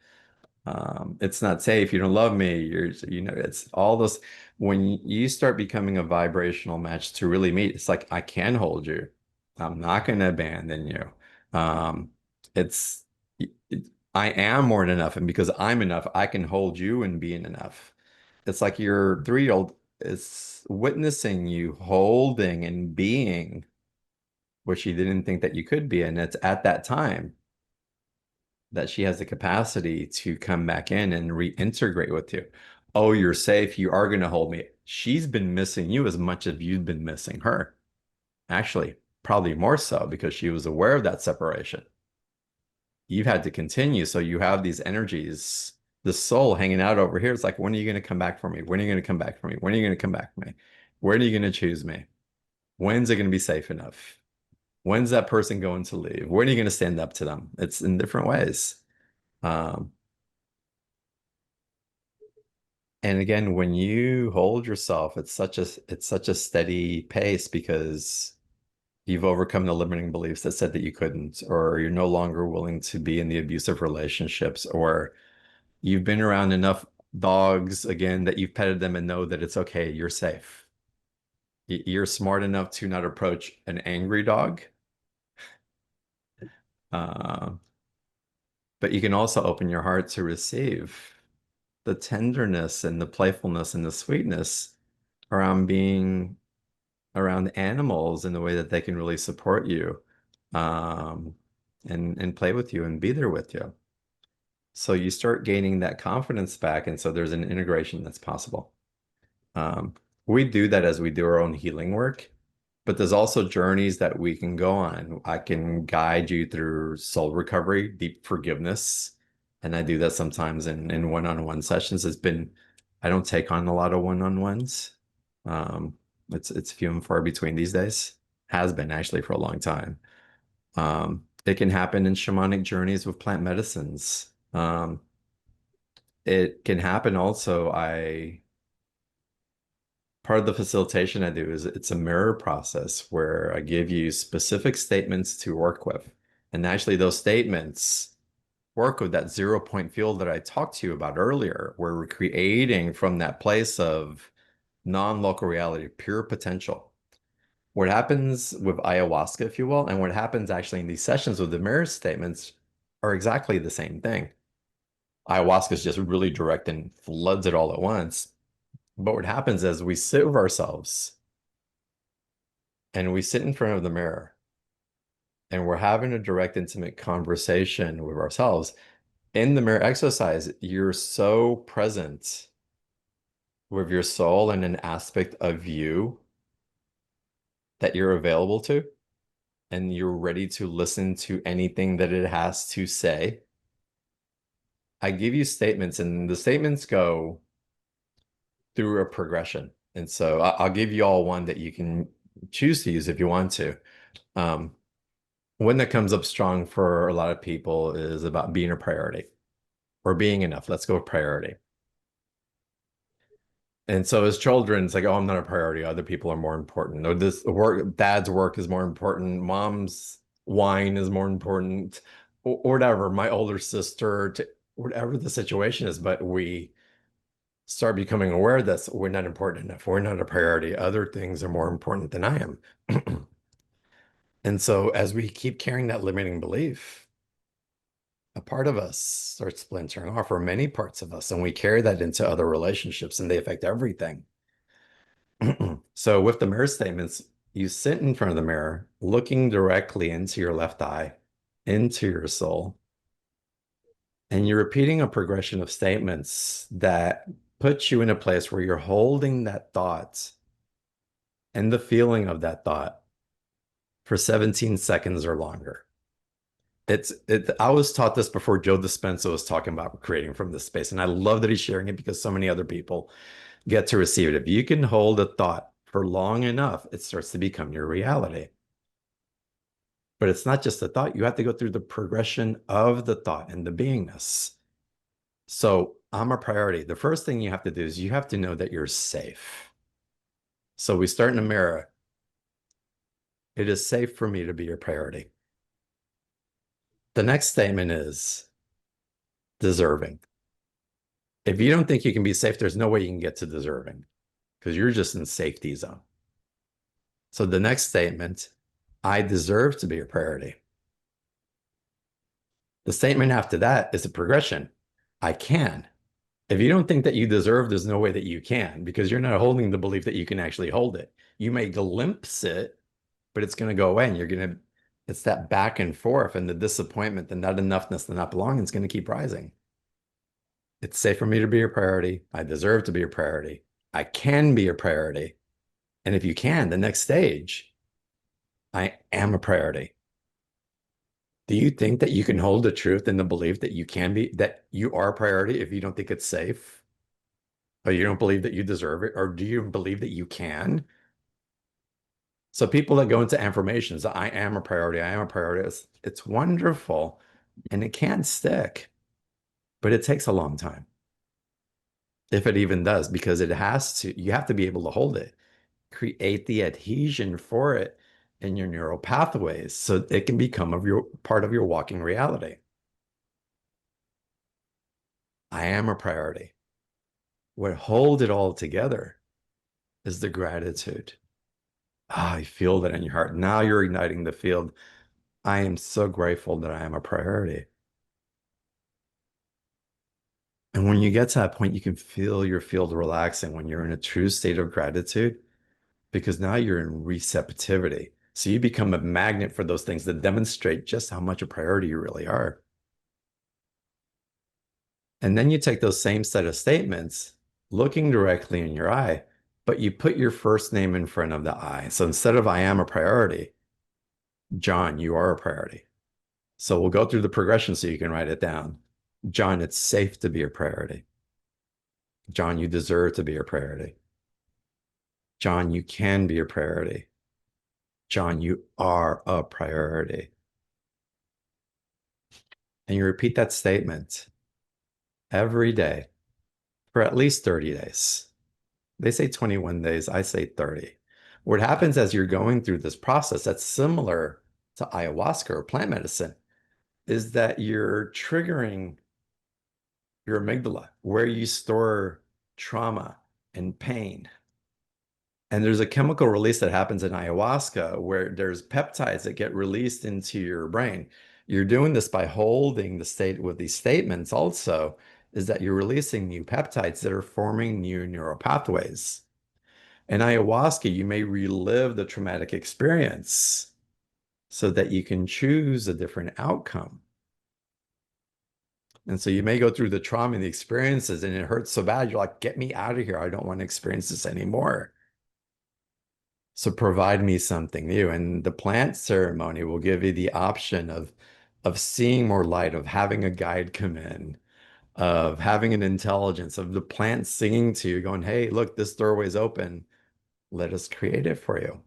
It's not safe. You don't love me. It's all those. When you start becoming a vibrational match to really meet, it's like, I can hold you. I'm not going to abandon you. Um, it's, it, I am more than enough. And because I'm enough, I can hold you and being enough. It's like your 3-year-old is witnessing you holding and being what she didn't think that you could be. And it's at that time that she has the capacity to come back in and reintegrate with you. Oh, you're safe. You are going to hold me. She's been missing you as much as you've been missing her. Actually, probably more so because she was aware of that separation. You've had to continue. So you have these energies, the soul hanging out over here. It's like, when are you going to come back for me? When are you going to come back for me? When are you going to come back for me? When are you going to choose me? When's it going to be safe enough? When's that person going to leave? When are you going to stand up to them? It's in different ways. Um, And again, when you hold yourself, it's such a steady pace because you've overcome the limiting beliefs that said that you couldn't, or you're no longer willing to be in the abusive relationships, or you've been around enough dogs again that you've petted them and know that it's okay, you're safe. You're smart enough to not approach an angry dog, uh, but you can also open your heart to receive the tenderness and the playfulness and the sweetness around being around animals in the way that they can really support you, um, and play with you and be there with you. So you start gaining that confidence back, and so there's an integration that's possible. Um, we do that as we do our own healing work, but there's also journeys that we can go on. I can guide you through soul recovery, deep forgiveness, and I do that sometimes in one-on-one sessions. I don't take on a lot of one-on-ones. Um, it's few and far between these days. Has been actually for a long time. It can happen in shamanic journeys with plant medicines. It can happen also. I Part of the facilitation I do is it's a mirror process where I give you specific statements to work with. And actually, those statements work with that 0 point field that I talked to you about earlier, where we're creating from that place of non-local reality, pure potential. What happens with ayahuasca, if you will, and what happens actually in these sessions with the mirror statements are exactly the same thing. Ayahuasca is just really direct and floods it all at once. But what happens is we sit with ourselves and we sit in front of the mirror and we're having a direct, intimate conversation with ourselves. In the mirror exercise, you're so present with your soul and an aspect of you that you're available to, and you're ready to listen to anything that it has to say. I give you statements, and the statements go through a progression. And so I'll give you all one that you can choose to use if you want to. Um, One that comes up strong for a lot of people is about being a priority or being enough. Let's go with priority. And so as children, it's like, oh, I'm not a priority. Other people are more important. Or this work, dad's work is more important. Mom's wine is more important, or whatever. My older sister, whatever the situation is. But we start becoming aware that we're not important enough. We're not a priority. Other things are more important than I am. And so as we keep carrying that limiting belief, a part of us starts splintering off, or many parts of us, and we carry that into other relationships and they affect everything. So with the mirror statements, You sit in front of the mirror, looking directly into your left eye, into your soul, and you're repeating a progression of statements that puts you in a place where you're holding that thought and the feeling of that thought for 17 seconds or longer. I was taught this before Joe Dispenza was talking about creating from this space. And I love that he's sharing it because so many other people get to receive it. If you can hold a thought for long enough, it starts to become your reality. But it's not just a thought. You have to go through the progression of the thought and the beingness. So I'm a priority. The first thing you have to do is you have to know that you're safe. So we start in a mirror. It is safe for me to be your priority. The next statement is deserving. If you don't think you can be safe, there's no way you can get to deserving because you're just in safety zone. So the next statement, I deserve to be your priority. The statement after that is a progression. I can. If you don't think that you deserve, there's no way that you can because you're not holding the belief that you can actually hold it. You may glimpse it, but it's going to go away and it's that back and forth and the disappointment, the not enoughness, the not belonging is going to keep rising. It's safe for me to be your priority. I deserve to be your priority. I can be your priority. And if you can, the next stage, I am a priority. Do you think that you can hold the truth and the belief that you can be, that you are a priority if you don't think it's safe? Or you don't believe that you deserve it? Or do you believe that you can? So people that go into affirmations, I am a priority, I am a priority, it's wonderful and it can stick, but it takes a long time. If it even does, because you have to be able to hold it, create the adhesion for it in your neural pathways so it can become part of your walking reality. I am a priority. What holds it all together is the gratitude. Ah, you feel that in your heart. Now you're igniting the field. I am so grateful that I am a priority. And when you get to that point, you can feel your field relaxing when you're in a true state of gratitude, because now you're in receptivity. So you become a magnet for those things that demonstrate just how much a priority you really are. And then you take those same set of statements, looking directly in your eye, but you put your first name in front of the I. So instead of I am a priority, John, you are a priority. So we'll go through the progression so you can write it down. John, it's safe to be a priority. John, you deserve to be a priority. John, you can be a priority. John, you are a priority. And you repeat that statement every day for at least 30 days. They say 21 days, I say 30. What happens as you're going through this process that's similar to ayahuasca or plant medicine is that you're triggering your amygdala, where you store trauma and pain. And there's a chemical release that happens in ayahuasca where there's peptides that get released into your brain. You're doing this by holding the state with these statements also, is that you're releasing new peptides that are forming new neural pathways. In ayahuasca, you may relive the traumatic experience so that you can choose a different outcome. And so you may go through the trauma and the experiences, and it hurts so bad, you're like, get me out of here. I don't want to experience this anymore. So provide me something new. And the plant ceremony will give you the option of seeing more light, of having a guide come in, of having an intelligence, of the plant singing to you, going, hey, look, this doorway is open. Let us create it for you.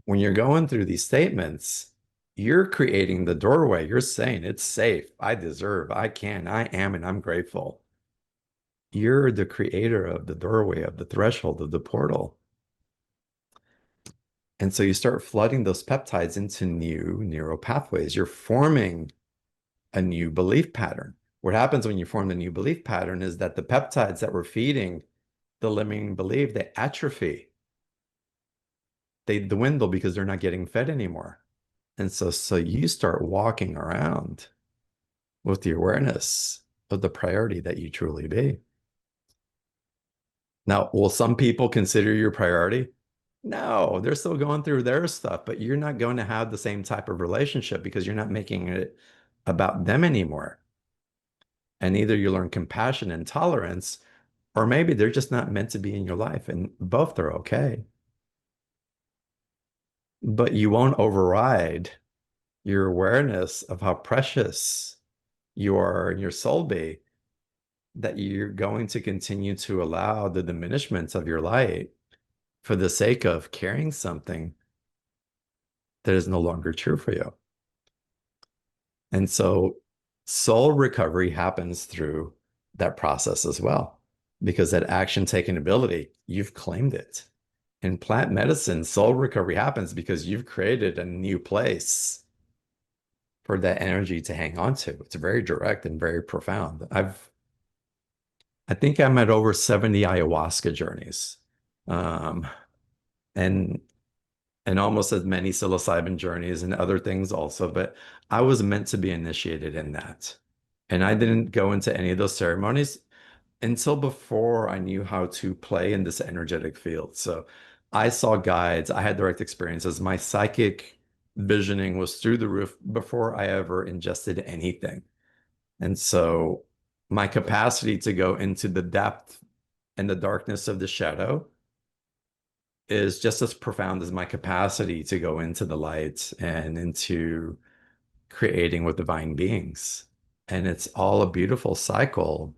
When you're going through these statements, you're creating the doorway. You're saying it's safe. I deserve, I can, I am, and I'm grateful. You're the creator of the doorway, of the threshold, of the portal. And so you start flooding those peptides into new neural pathways. You're forming a new belief pattern. What happens when you form the new belief pattern is that the peptides that were feeding the limiting belief, they atrophy. They dwindle because they're not getting fed anymore. And so you start walking around with the awareness of the priority that you truly be. Now, will some people consider you a priority? No, they're still going through their stuff, but you're not going to have the same type of relationship because you're not making it about them anymore. And either you learn compassion and tolerance, or maybe they're just not meant to be in your life, and both are okay. But you won't override your awareness of how precious you are and your soul be, that you're going to continue to allow the diminishments of your light for the sake of carrying something that is no longer true for you. And so soul recovery happens through that process as well, because that action taking ability, you've claimed it. In plant medicine, soul recovery happens because you've created a new place for that energy to hang on to. It's very direct and very profound. I think I'm at over 70 ayahuasca journeys. Um, and and almost as many psilocybin journeys and other things also, but I was meant to be initiated in that. And I didn't go into any of those ceremonies until before I knew how to play in this energetic field. So I saw guides, I had direct experiences. My psychic visioning was through the roof before I ever ingested anything. And so my capacity to go into the depth and the darkness of the shadow is just as profound as my capacity to go into the light and into creating with divine beings. And it's all a beautiful cycle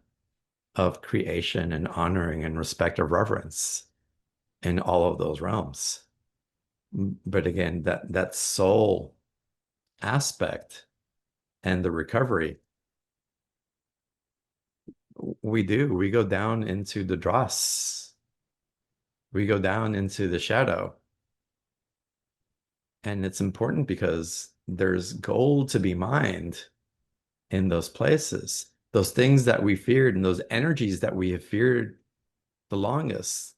of creation and honoring and respect of reverence in all of those realms. But again, that soul aspect and the recovery, we do. We go down into the dross. We go down into the shadow. And it's important because there's gold to be mined in those places. Those things that we feared and those energies that we have feared the longest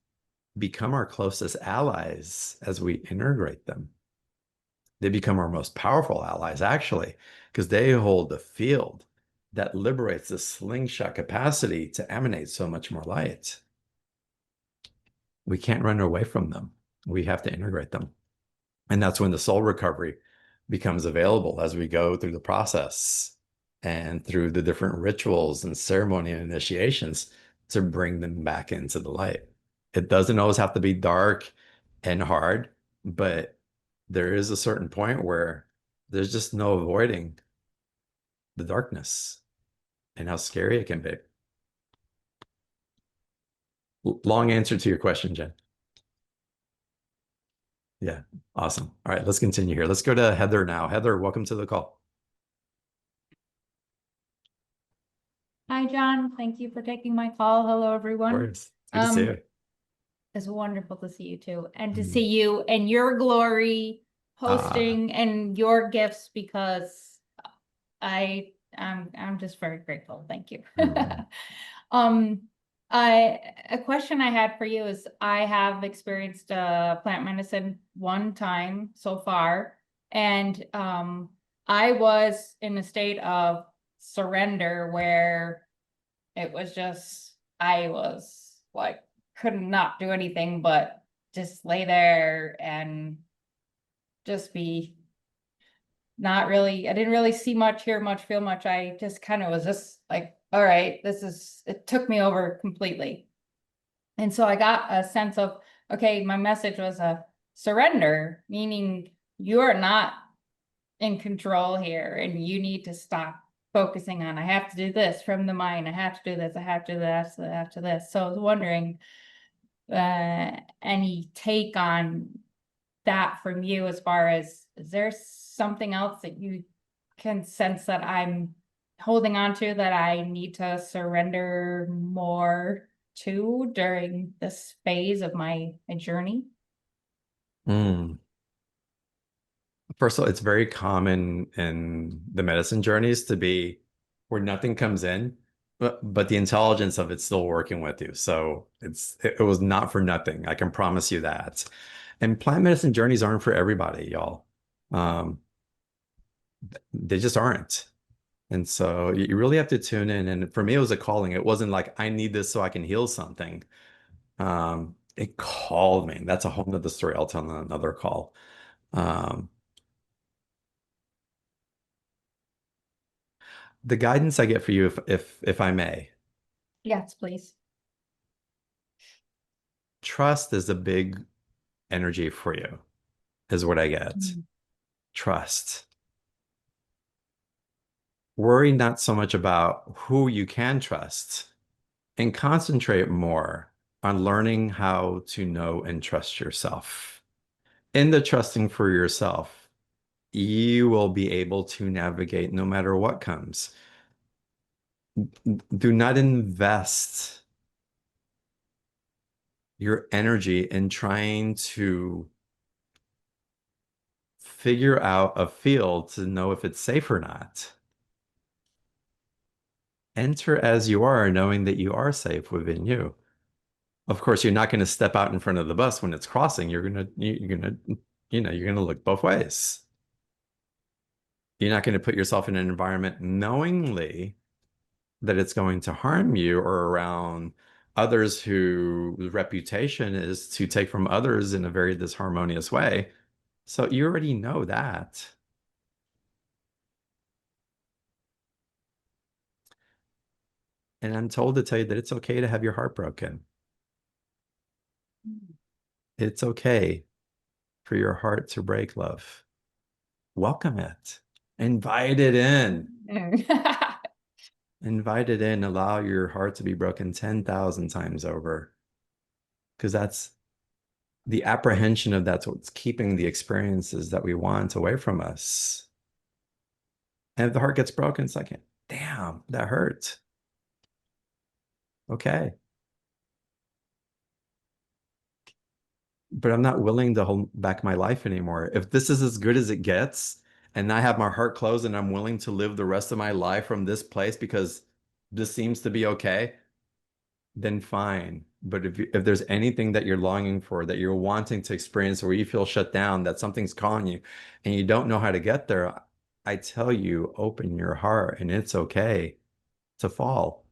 become our closest allies as we integrate them. They become our most powerful allies, actually, because they hold the field that liberates the slingshot capacity to emanate so much more light. We can't run away from them. We have to integrate them. And that's when the soul recovery becomes available as we go through the process and through the different rituals and ceremony and initiations to bring them back into the light. It doesn't always have to be dark and hard, but there is a certain point where there's just no avoiding the darkness and how scary it can be. Long answer to your question, Jen. Yeah, awesome. All right, let's continue here. Let's go to Heather now. Heather, welcome to the call. Hi, John. Thank you for taking my call. Hello, Of everyone. course. It's good to see you. It's wonderful to see you too, and to Mm. see you and your glory Ah, hosting and your gifts because I'm just very grateful. Thank you. mm. Um, I a question I had for you is I have experienced plant medicine one time so far, and I was in a state of surrender where it was just, I was like, could not do anything but just lay there and just be not really, I didn't really see much, hear much, feel much. I just kind of was just like, all right, it took me over completely. And so I got a sense of, okay, my message was a surrender, meaning you're not in control here and you need to stop focusing on I have to do this from the mind, I have to do this, I have to do this, I have to do this. So I was wondering any take on that from you as far as is there something else that you can sense that I'm holding on to that I need to surrender more to during this phase of my journey? Mm. First of all, it's very common in the medicine journeys to be where nothing comes in, but the intelligence of it's still working with you. So it was not for nothing. I can promise you that. And plant medicine journeys aren't for everybody, y'all. Um, they just aren't. And so you really have to tune in. And for me, it was a calling. It wasn't like I need this so I can heal something. It called me. That's a whole nother story I'll tell on another call. Um, the guidance I get for you, if I may, Yes, please. trust is a big energy for you, is what I get. Mm. Trust. Worry not so much about who you can trust and concentrate more on learning how to know and trust yourself. In the trusting for yourself, you will be able to navigate no matter what comes. Do not invest your energy in trying to figure out a field to know if it's safe or not. Enter as you are, knowing that you are safe within you. Of course, you're not going to step out in front of the bus when it's crossing. You're going to look both ways. You're not going to put yourself in an environment knowingly that it's going to harm you or around others whose reputation is to take from others in a very disharmonious way. So you already know that. And I'm told to tell you that it's okay to have your heart broken. It's okay for your heart to break, love. Welcome it. Invite it in. Invite it in. Allow your heart to be broken 10,000 times over. Because that's the apprehension of that's what's keeping the experiences that we want away from us. And if the heart gets broken, it's like, damn, that hurt. Okay. But I'm not willing to hold back my life anymore. If this is as good as it gets, and I have my heart closed and I'm willing to live the rest of my life from this place because this seems to be okay, then fine. But if there's anything that you're longing for, that you're wanting to experience, where you feel shut down, that something's calling you, and you don't know how to get there, I tell you, open your heart, and it's okay to fall.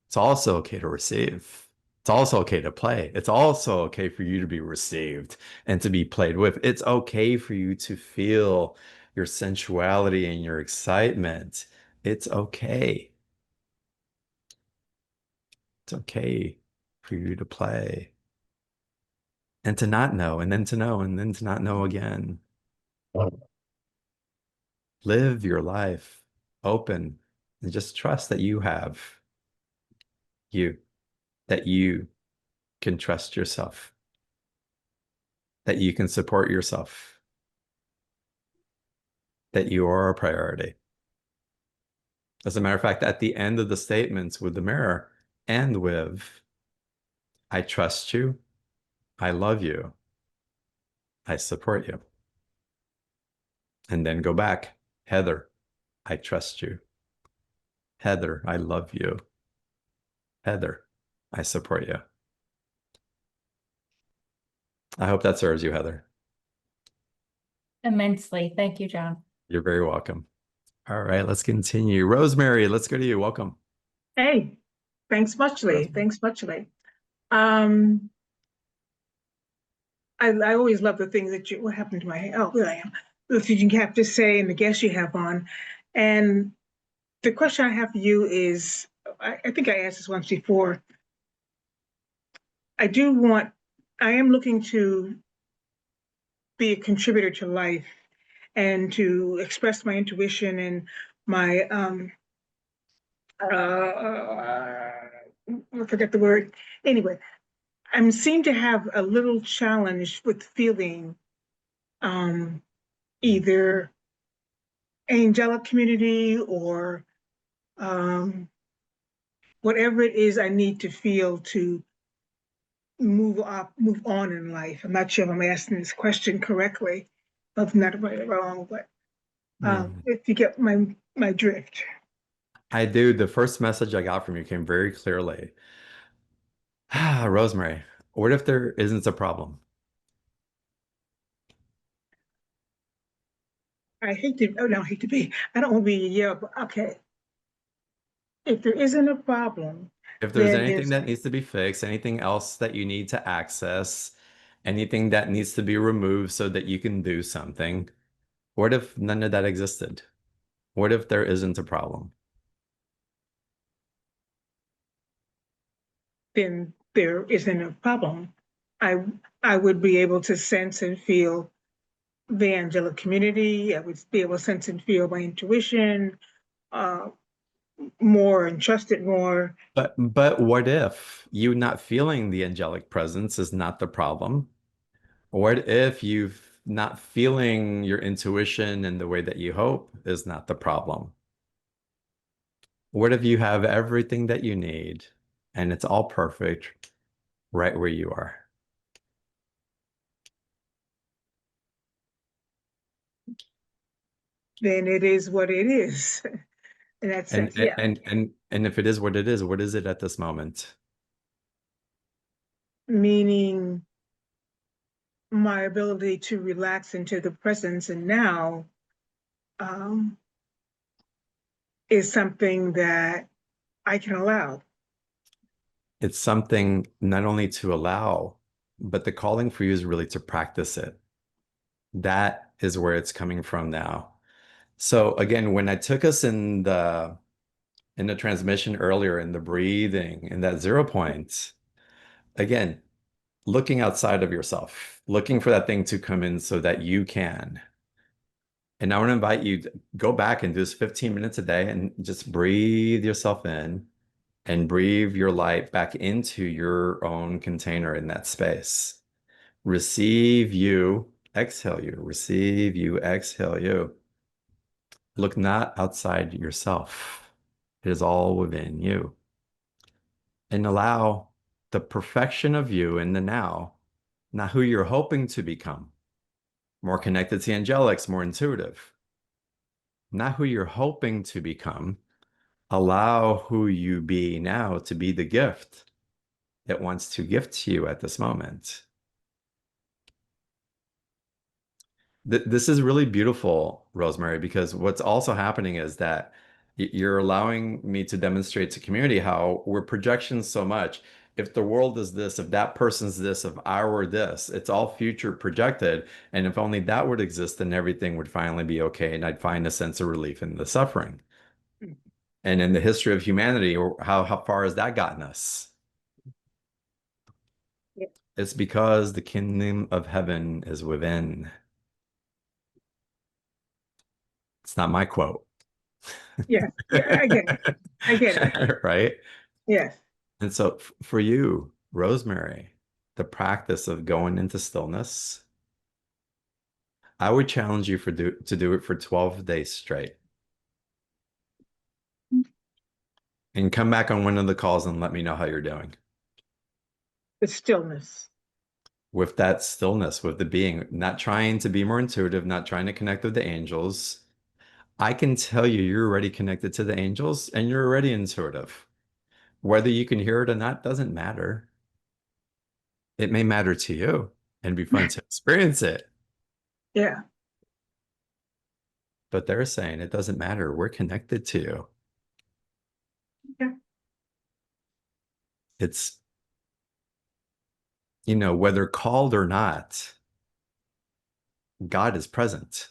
It's also okay to receive. It's also okay to play. It's also okay for you to be received and to be played with. It's okay for you to feel your sensuality and your excitement. It's okay. It's okay for you to play and to not know, and then to know, and then to not know again. Live your life open and just trust that you have you, that you can trust yourself, that you can support yourself, that you are a priority. As a matter of fact, at the end of the statements with the mirror and with, I trust you, I love you, I support you. And then go back, Heather, I trust you. Heather, I love you. Heather, I support you. I hope that serves you, Heather. Immensely. Thank you, John. You're very welcome. All right, let's continue. Rosemary, let's go to you. Welcome. Hey, thanks muchly. Rosemary. Thanks muchly. Um, I always love the things that what happened to my hair? Oh, there I am. The things you have to say and the guests you have on. And the question I have for you is, I think I asked this once before. I do want, I am looking to be a contributor to life and to express my intuition and my I forget the word. Anyway, I seem to have a little challenge with feeling either angelic community or whatever it is I need to feel to move on in life. I'm not sure if I'm asking this question correctly, if I'm not right or wrong, but Mm. if you get my drift. I do. The first message I got from you came very clearly. Ah, Rosemary, what if there isn't a problem? I hate to, oh no, I don't want to be, yeah, but okay. If there isn't a problem, If there's then anything there's, that needs to be fixed, anything else that you need to access, anything that needs to be removed so that you can do something, what if none of that existed? What if there isn't a problem? then there isn't a problem. I I would be able to sense and feel the angelic community. I would be able to sense and feel my intuition uh, more and trust it more. But what if you not feeling the angelic presence is not the problem? What if you not feeling your intuition in the way that you hope is not the problem? What if you have everything that you need and it's all perfect right where you are? Then it is what it is. In that And sense, yeah. and if it is what is it at this moment? Meaning my ability to relax into the presence and now um, is something that I can allow. It's something not only to allow, but the calling for you is really to practice it. That is where it's coming from now. So again, when I took us in the transmission earlier in the breathing in that 0 point, again, looking outside of yourself, looking for that thing to come in so that you can. And I want to invite you to go back and do this 15 minutes a day and just breathe yourself in and breathe your light back into your own container in that space. Receive you, exhale you, receive you, exhale you. Look not outside yourself. It is all within you. And allow the perfection of you in the now, not who you're hoping to become, more connected to the angelics, more intuitive, not who you're hoping to become. Allow who you be now to be the gift it wants to gift to you at this moment. This is really beautiful, Rosemary, because what's also happening is that you're allowing me to demonstrate to community how we're projections so much. If the world is this, if that person's this, if I were this, it's all future projected. And if only that would exist, then everything would finally be okay. And I'd find a sense of relief in the suffering. And in the history of humanity, how far has that gotten us? Yeah, It's because the kingdom of heaven is within. It's not my quote. yeah, yeah, I get it. I get it. Right? Yes. And so for you, Rosemary, the practice of going into stillness, I would challenge you to do it for 12 days straight and come back on one of the calls and let me know how you're doing The stillness. with that stillness, with the being, not trying to be more intuitive, not trying to connect with the angels. I can tell you, you're already connected to the angels and you're already intuitive. Whether you can hear it or not doesn't matter. It may matter to you and be fun to experience it. Yeah. But they're saying it doesn't matter. We're connected to you. Yeah. It's, whether called or not, God is present.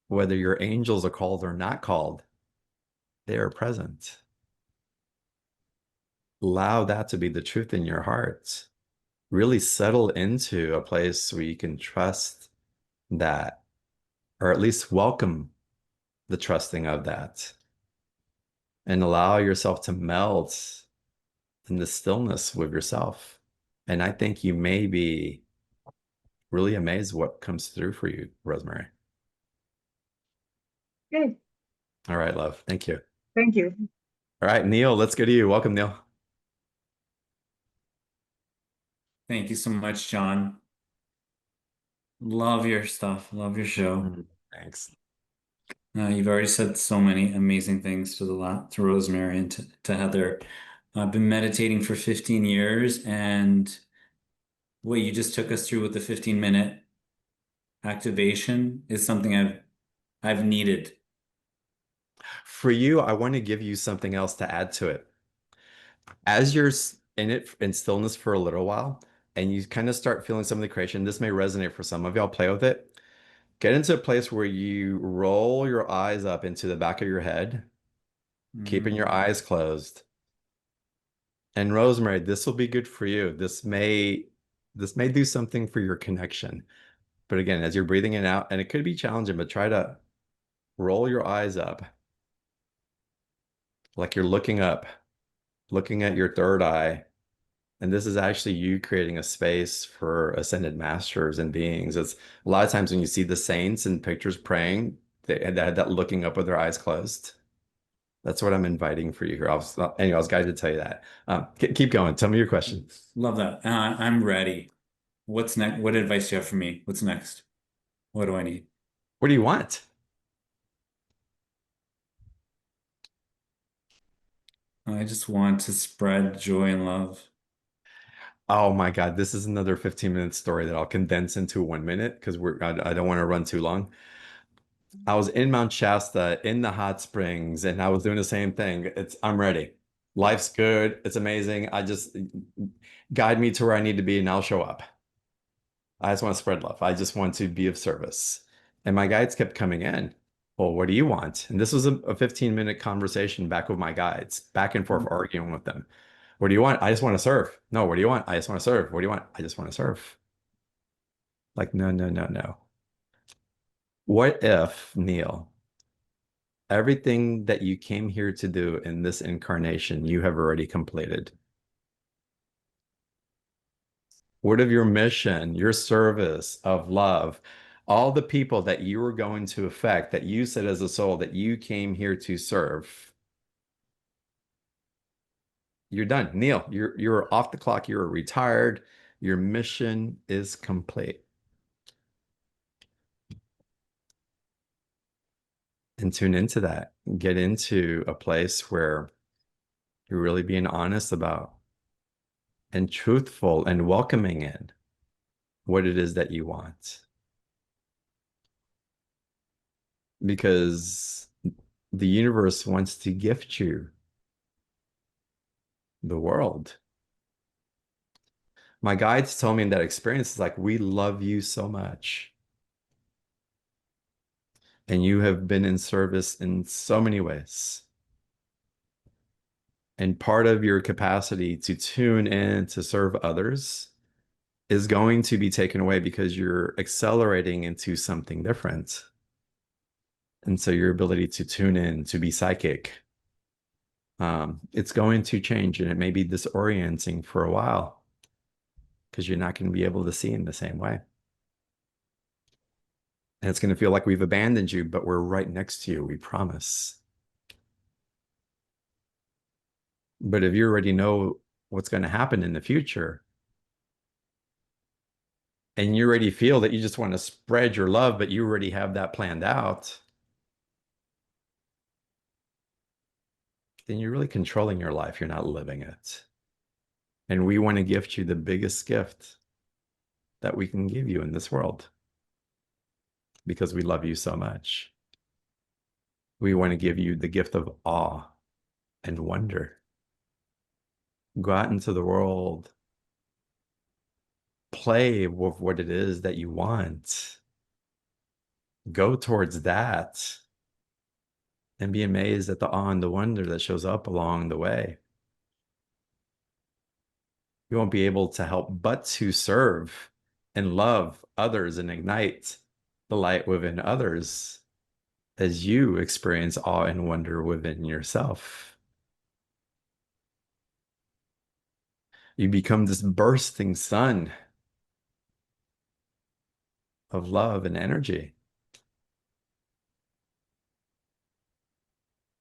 Whether your angels are called or not called, they are present. Allow that to be the truth in your heart. Really settle into a place where you can trust that, or at least welcome the trusting of that, and allow yourself to melt in the stillness with yourself. And I think you may be really amazed what comes through for you, Rosemary. Okay. All right, love. Thank you. Thank you. All right, Neil, let's go to you. Welcome, Neil. Thank you so much, John. Love your stuff. Love your show. Thanks. You've already said so many amazing things to Rosemary and to Heather. I've been meditating for 15 years, and what you just took us through with the 15-minute activation is something I've needed. For you, I want to give you something else to add to it. As you're in it in stillness for a little while, and you kind of start feeling some of the creation, this may resonate for some of y'all. Play with it. Get into a place where you roll your eyes up into the back of your head, keeping your eyes closed. And Rosemary, this will be good for you. This may do something for your connection. But again, as you're breathing in and out, and it could be challenging, but try to roll your eyes up like you're looking up, looking at your third eye. And this is actually you creating a space for ascended masters and beings. It's a lot of times when you see the saints in pictures praying, they had that looking up with their eyes closed. That's what I'm inviting for you here. Anyway, I was guided to tell you that. Keep going. Tell me your question. Love that. I'm ready. What's next? What advice do you have for me? What's next? What do I need? What do you want? I just want to spread joy and love. Oh my God, this is another 15-minute story that I'll condense into 1 minute because I don't want to run too long. I was in Mount Shasta in the hot springs and I was doing the same thing. I'm ready. Life's good. It's amazing. I just guide me to where I need to be and I'll show up. I just want to spread love. I just want to be of service. And my guides kept coming in. Well, what do you want? And this was a 15-minute conversation back with my guides, back and forth arguing with them. What do you want? I just want to serve. No, what do you want? I just want to serve. What do you want? I just want to serve. Like, no, no, no, no. What if, Neil, everything that you came here to do in this incarnation, you have already completed? What of your mission, your service of love, all the people that you were going to affect, that you said as a soul that you came here to serve? You're done. Neil, you're off the clock. You're retired. Your mission is complete. And tune into that. Get into a place where you're really being honest about and truthful and welcoming in what it is that you want. Because the universe wants to gift you the world. My guides told me in that experience, it's like, we love you so much. And you have been in service in so many ways. And part of your capacity to tune in to serve others is going to be taken away because you're accelerating into something different. And so your ability to tune in, to be psychic, it's going to change, and it may be disorienting for a while because you're not going to be able to see in the same way. And it's going to feel like we've abandoned you, but we're right next to you, we promise. But if you already know what's going to happen in the future, and you already feel that you just want to spread your love, but you already have that planned out, then you're really controlling your life. You're not living it. And we want to gift you the biggest gift that we can give you in this world because we love you so much. We want to give you the gift of awe and wonder. Go out into the world, play with what it is that you want. Go towards that and be amazed at the awe and the wonder that shows up along the way. You won't be able to help but to serve and love others and ignite the light within others as you experience awe and wonder within yourself. You become this bursting sun of love and energy.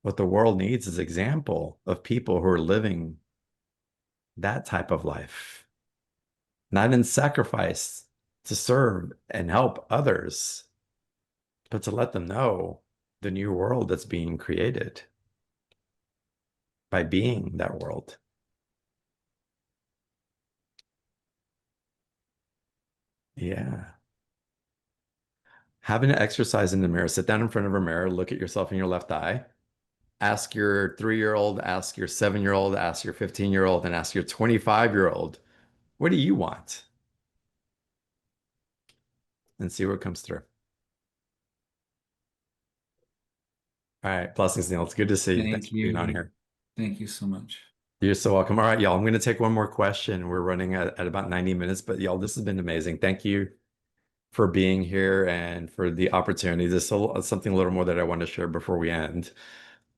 What the world needs is example of people who are living that type of life, not in sacrifice to serve and help others, but to let them know the new world that's being created by being that world. Yeah. Having an exercise in the mirror, sit down in front of a mirror, look at yourself in your left eye, Ask your 3-year-old, ask your 7-year-old, ask your 15-year-old, and ask your 25-year-old, what do you want? And see what comes through. All right. Blessings, Neil. It's good to see you. Thanks Thank for being on you. here. Thank you so much. You're so welcome. All right, y'all. I'm going to take one more question. We're running at about 90 minutes, but y'all, this has been amazing. Thank you for being here and for the opportunity. There's something a little more that I want to share before we end.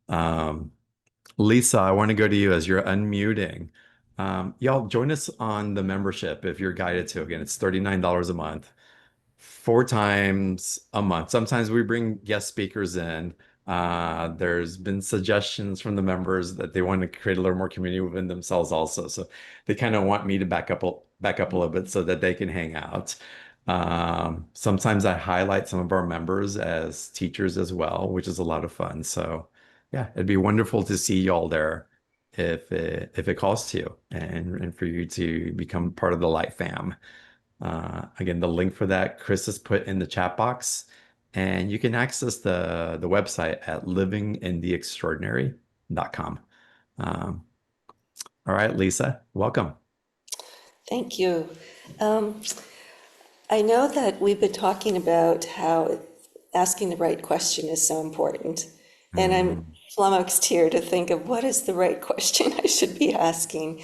Um, Lisa, I want to go to you as you're unmuting. Y'all join us on the membership if you're guided to. Again, it's $39 a month, 4 times a month. Sometimes we bring guest speakers in. There's been suggestions from the members that they want to create a little more community within themselves also. So they kind of want me to back up a little bit so that they can hang out. Sometimes I highlight some of our members as teachers as well, which is a lot of fun. So yeah, it'd be wonderful to see y'all there if it calls to you and for you to become part of the Light Fam. Again, the link for that Chris has put in the chat box, and you can access the website at livingintheextraordinary.com. All right, Lisa, welcome. Thank you. I know that we've been talking about how asking the right question is so important. And I'm flummoxed here to think of what is the right question I should be asking.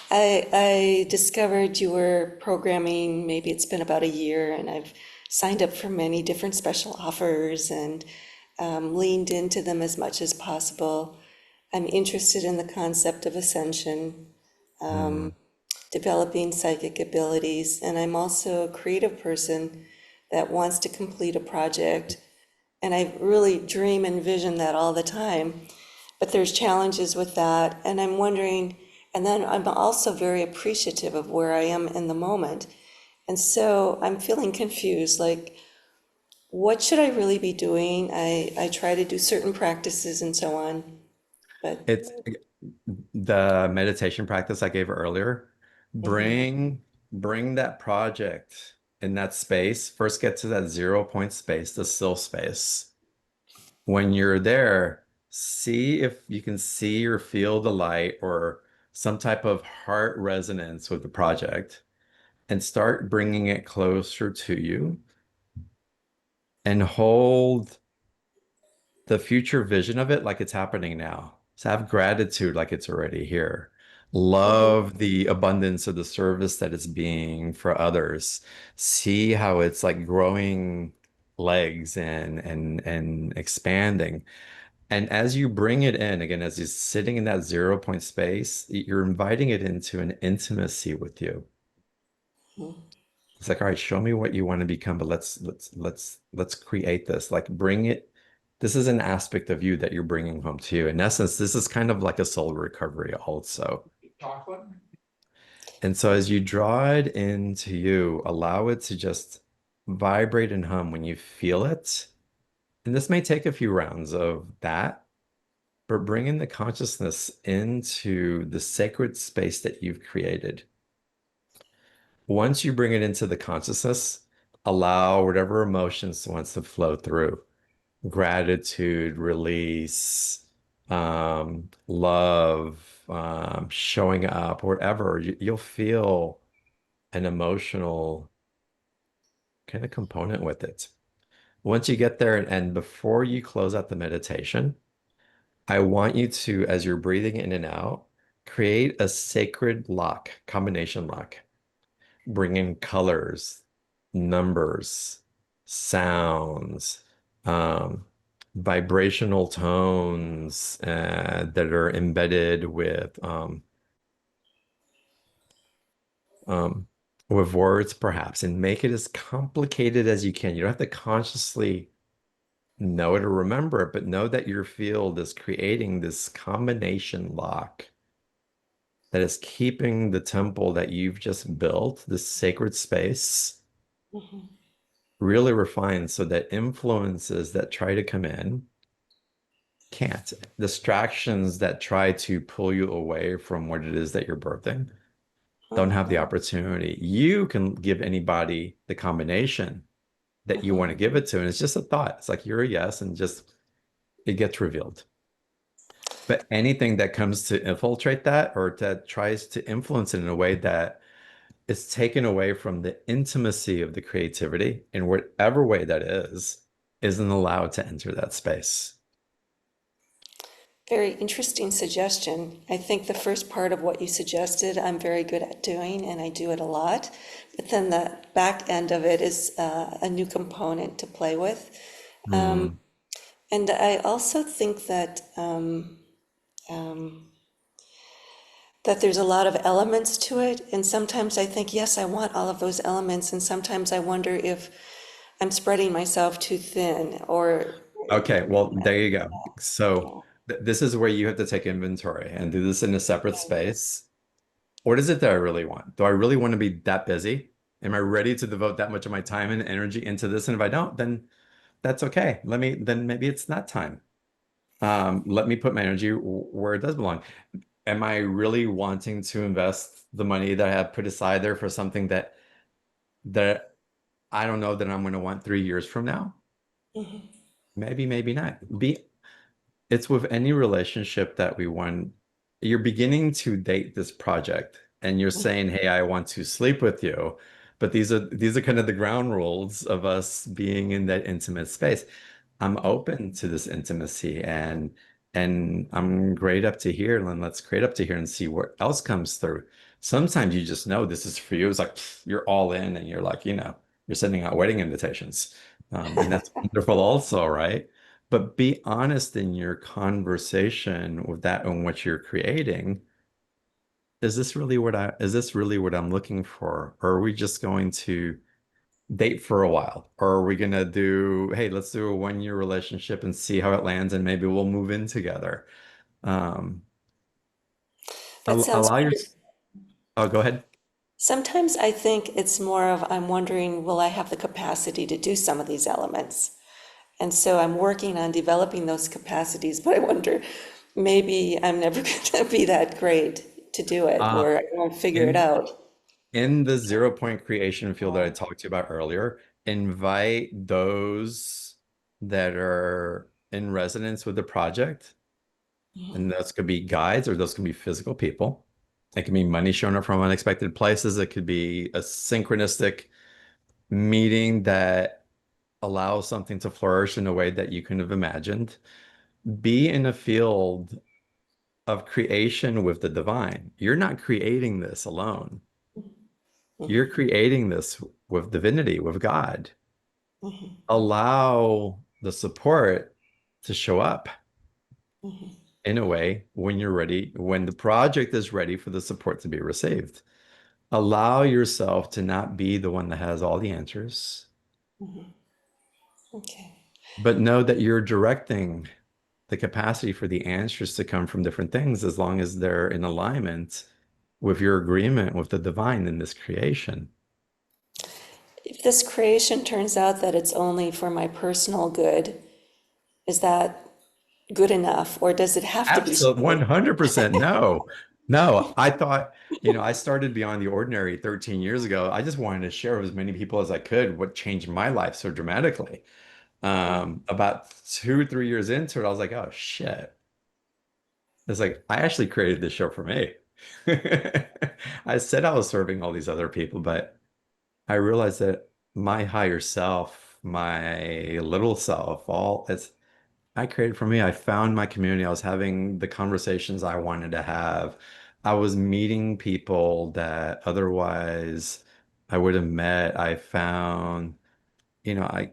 I discovered you were programming, maybe it's been about a year, and I've signed up for many different special offers and leaned into them as much as possible. I'm interested in the concept of ascension, developing psychic abilities, and I'm also a creative person that wants to complete a project. And I really dream and vision that all the time, but there's challenges with that. And I'm wondering, and then I'm also very appreciative of where I am in the moment. And so I'm feeling confused, like, what should I really be doing? I try to do certain practices and so on, but It's the meditation practice I gave earlier. Bring that project in that space. First, get to that 0 point space, the still space. When you're there, see if you can see or feel the light or some type of heart resonance with the project, and start bringing it closer to you and hold the future vision of it like it's happening now. So have gratitude like it's already here. Love the abundance of the service that it's being for others. See how it's like growing legs and expanding. And as you bring it in, again, as you're sitting in that 0 point space, you're inviting it into an intimacy with you. It's like, all right, show me what you want to become, but let's create this. Like bring it. This is an aspect of you that you're bringing home to you. In essence, this is kind of like a soul recovery also. And so as you draw it into you, allow it to just vibrate and hum when you feel it. And this may take a few rounds of that, but bringing the consciousness into the sacred space that you've created. Once you bring it into the consciousness, allow whatever emotions wants to flow through. Gratitude, release, love, showing up, whatever. You'll feel an emotional kind of component with it. Once you get there, and before you close out the meditation, I want you to, as you're breathing in and out, create a sacred lock, combination lock. Bring in colors, numbers, sounds, vibrational tones that are embedded with words, perhaps, and make it as complicated as you can. You don't have to consciously know it or remember it, but know that your field is creating this combination lock that is keeping the temple that you've just built, this sacred space, really refined so that influences that try to come in can't. Distractions that try to pull you away from what it is that you're birthing don't have the opportunity. You can give anybody the combination that you want to give it to, and it's just a thought. It's like you're a yes, and just it gets revealed. But anything that comes to infiltrate that or that tries to influence it in a way that is taken away from the intimacy of the creativity in whatever way that is, isn't allowed to enter that space. Very interesting suggestion. I think the first part of what you suggested, I'm very good at doing, and I do it a lot. But then the back end of it is a new component to play with. Mm. And I also think that that there's a lot of elements to it. And sometimes I think, yes, I want all of those elements. And sometimes I wonder if I'm spreading myself too thin or, Okay, well, there you go. So yeah. this is where you have to take inventory and do this in a separate space. What is it that I really want? Do I really want to be that busy? Am I ready to devote that much of my time and energy into this? And if I don't, then that's okay. Then maybe it's not time. Let me put my energy where it does belong. Am I really wanting to invest the money that I have put aside there for something that I don't know that I'm going to want 3 years from now? Mhm. Maybe, maybe not. It's with any relationship that we want. You're beginning to date this project and you're saying, "Hey, I want to sleep with you." But these are kind of the ground rules of us being in that intimate space. I'm open to this intimacy and I'm great up to here, and let's great up to here and see what else comes through. Sometimes you just know this is for you. It's like you're all in and you're like, you're sending out wedding invitations. And that's wonderful also, right? But be honest in your conversation with that and what you're creating. Is this really what I'm looking for? Or are we just going to date for a while? Or are we gonna hey, let's do a 1 year relationship and see how it lands and maybe we'll move in together. Um, That sounds allow your, wonderful. oh, go ahead. Sometimes I think it's more of, I'm wondering, will I have the capacity to do some of these elements? And so I'm working on developing those capacities, but I wonder, maybe I'm never going to be that great to do it, Uh, or I won't figure it in out. in the 0 point creation field that I talked to you about earlier, invite those that are in resonance with the project. And those could be guides or those can be physical people. It can be money showing up from unexpected places. It could be a synchronistic meeting that allows something to flourish in a way that you couldn't have imagined. Be in a field of creation with the divine. You're not creating this alone. You're creating this with divinity, with God. Allow the support to show up in a way when you're ready, when the project is ready for the support to be received. Allow yourself to not be the one that has all the answers, Okay. but know that you're directing the capacity for the answers to come from different things as long as they're in alignment with your agreement with the divine in this creation. If this creation turns out that it's only for my personal good, is that good enough, or does it have to be? Absolutely, 100% no. No, I thought, I started Beyond the Ordinary 13 years ago. I just wanted to share with as many people as I could what changed my life so dramatically. About 2, 3 years into it, I was like, oh shit. It's like, I actually created this show for me. I said I was serving all these other people, but I realized that my higher self, my little self, all it's I created for me. I found my community. I was having the conversations I wanted to have. I was meeting people that otherwise I would have met. I found, I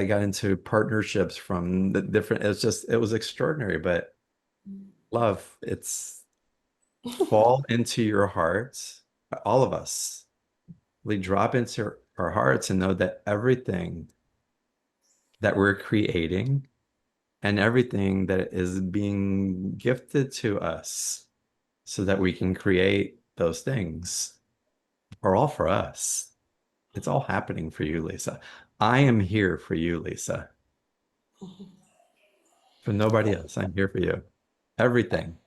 got into partnerships from the different, it was extraordinary, but love, it's fall into your heart. All of us, we drop into our hearts and know that everything that we're creating and everything that is being gifted to us so that we can create those things are all for us. It's all happening for you, Lisa. I am here for you, Lisa. For nobody else. I'm here for you. Everything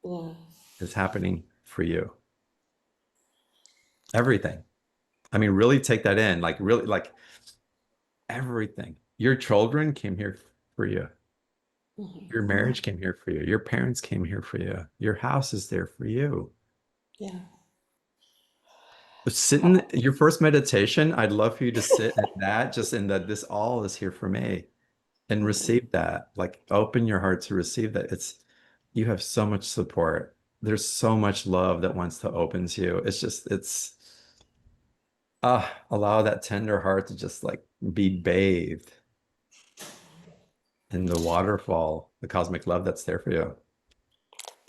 Yeah. is happening for you. Everything. I mean, really take that in. Like, really, like everything. Your children came here for you. Mhm. Your marriage came here for you. Your parents came here for you. Your house is there for you. Yeah. Sit in your first meditation. I'd love for you to sit in that, just in that this all is here for me and receive that. Like open your heart to receive that. You have so much support. There's so much love that wants to open to you. Allow that tender heart to just like be bathed in the waterfall, the cosmic love that's there for you.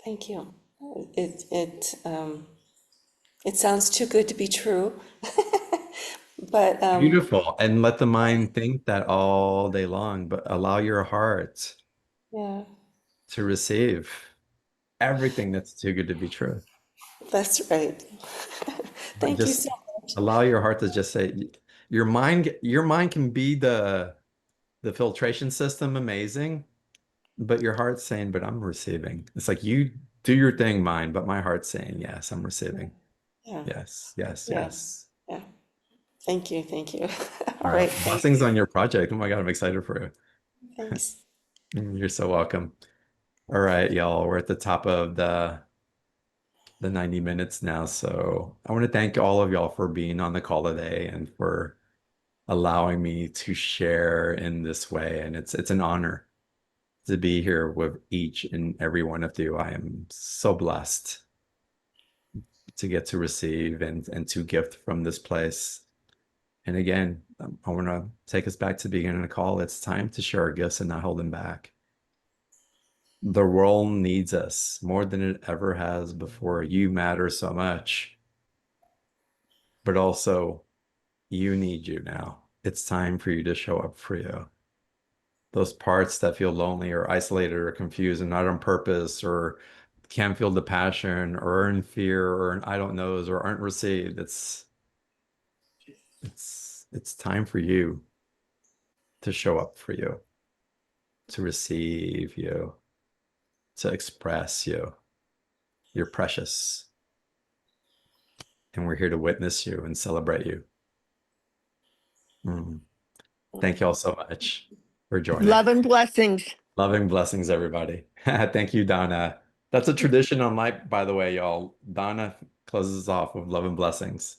Thank you. It sounds too good to be true. But Beautiful. And let the mind think that all day long, but allow your heart yeah, to receive everything that's too good to be true. that's right. Like Thank you just so much. allow your heart to just say your mind can be the filtration system amazing, but your heart's saying, but I'm receiving. It's like you do your thing, mind, but my heart's saying, yes, I'm receiving. Yeah, Yes, yes, yeah, yes. yeah. Thank you, thank you. All All right, right. Blessings on your project. Oh my God, I'm excited for you. thanks. You're so welcome. All right, y'all. We're at the top of the 90 minutes now. So I want to thank all of y'all for being on the call today and for allowing me to share in this way. And it's an honor to be here with each and every one of you. I am so blessed to get to receive and to gift from this place. And again, I want to take us back to the beginning of the call. It's time to share our gifts and not hold them back. The world needs us more than it ever has before. You matter so much, but also you need you now. It's time for you to show up for you. Those parts that feel lonely or isolated or confused and not on purpose or can't feel the passion or are in fear or in I don't knows or aren't received. It's time for you to show up for you, to receive you, to express you. You're precious. And we're here to witness you and celebrate you. Mm. Thank you all so much for joining. Love and blessings. Loving blessings, everybody. Thank you, Donna. That's a tradition on my, by the way, y'all. Donna closes us off with love and blessings.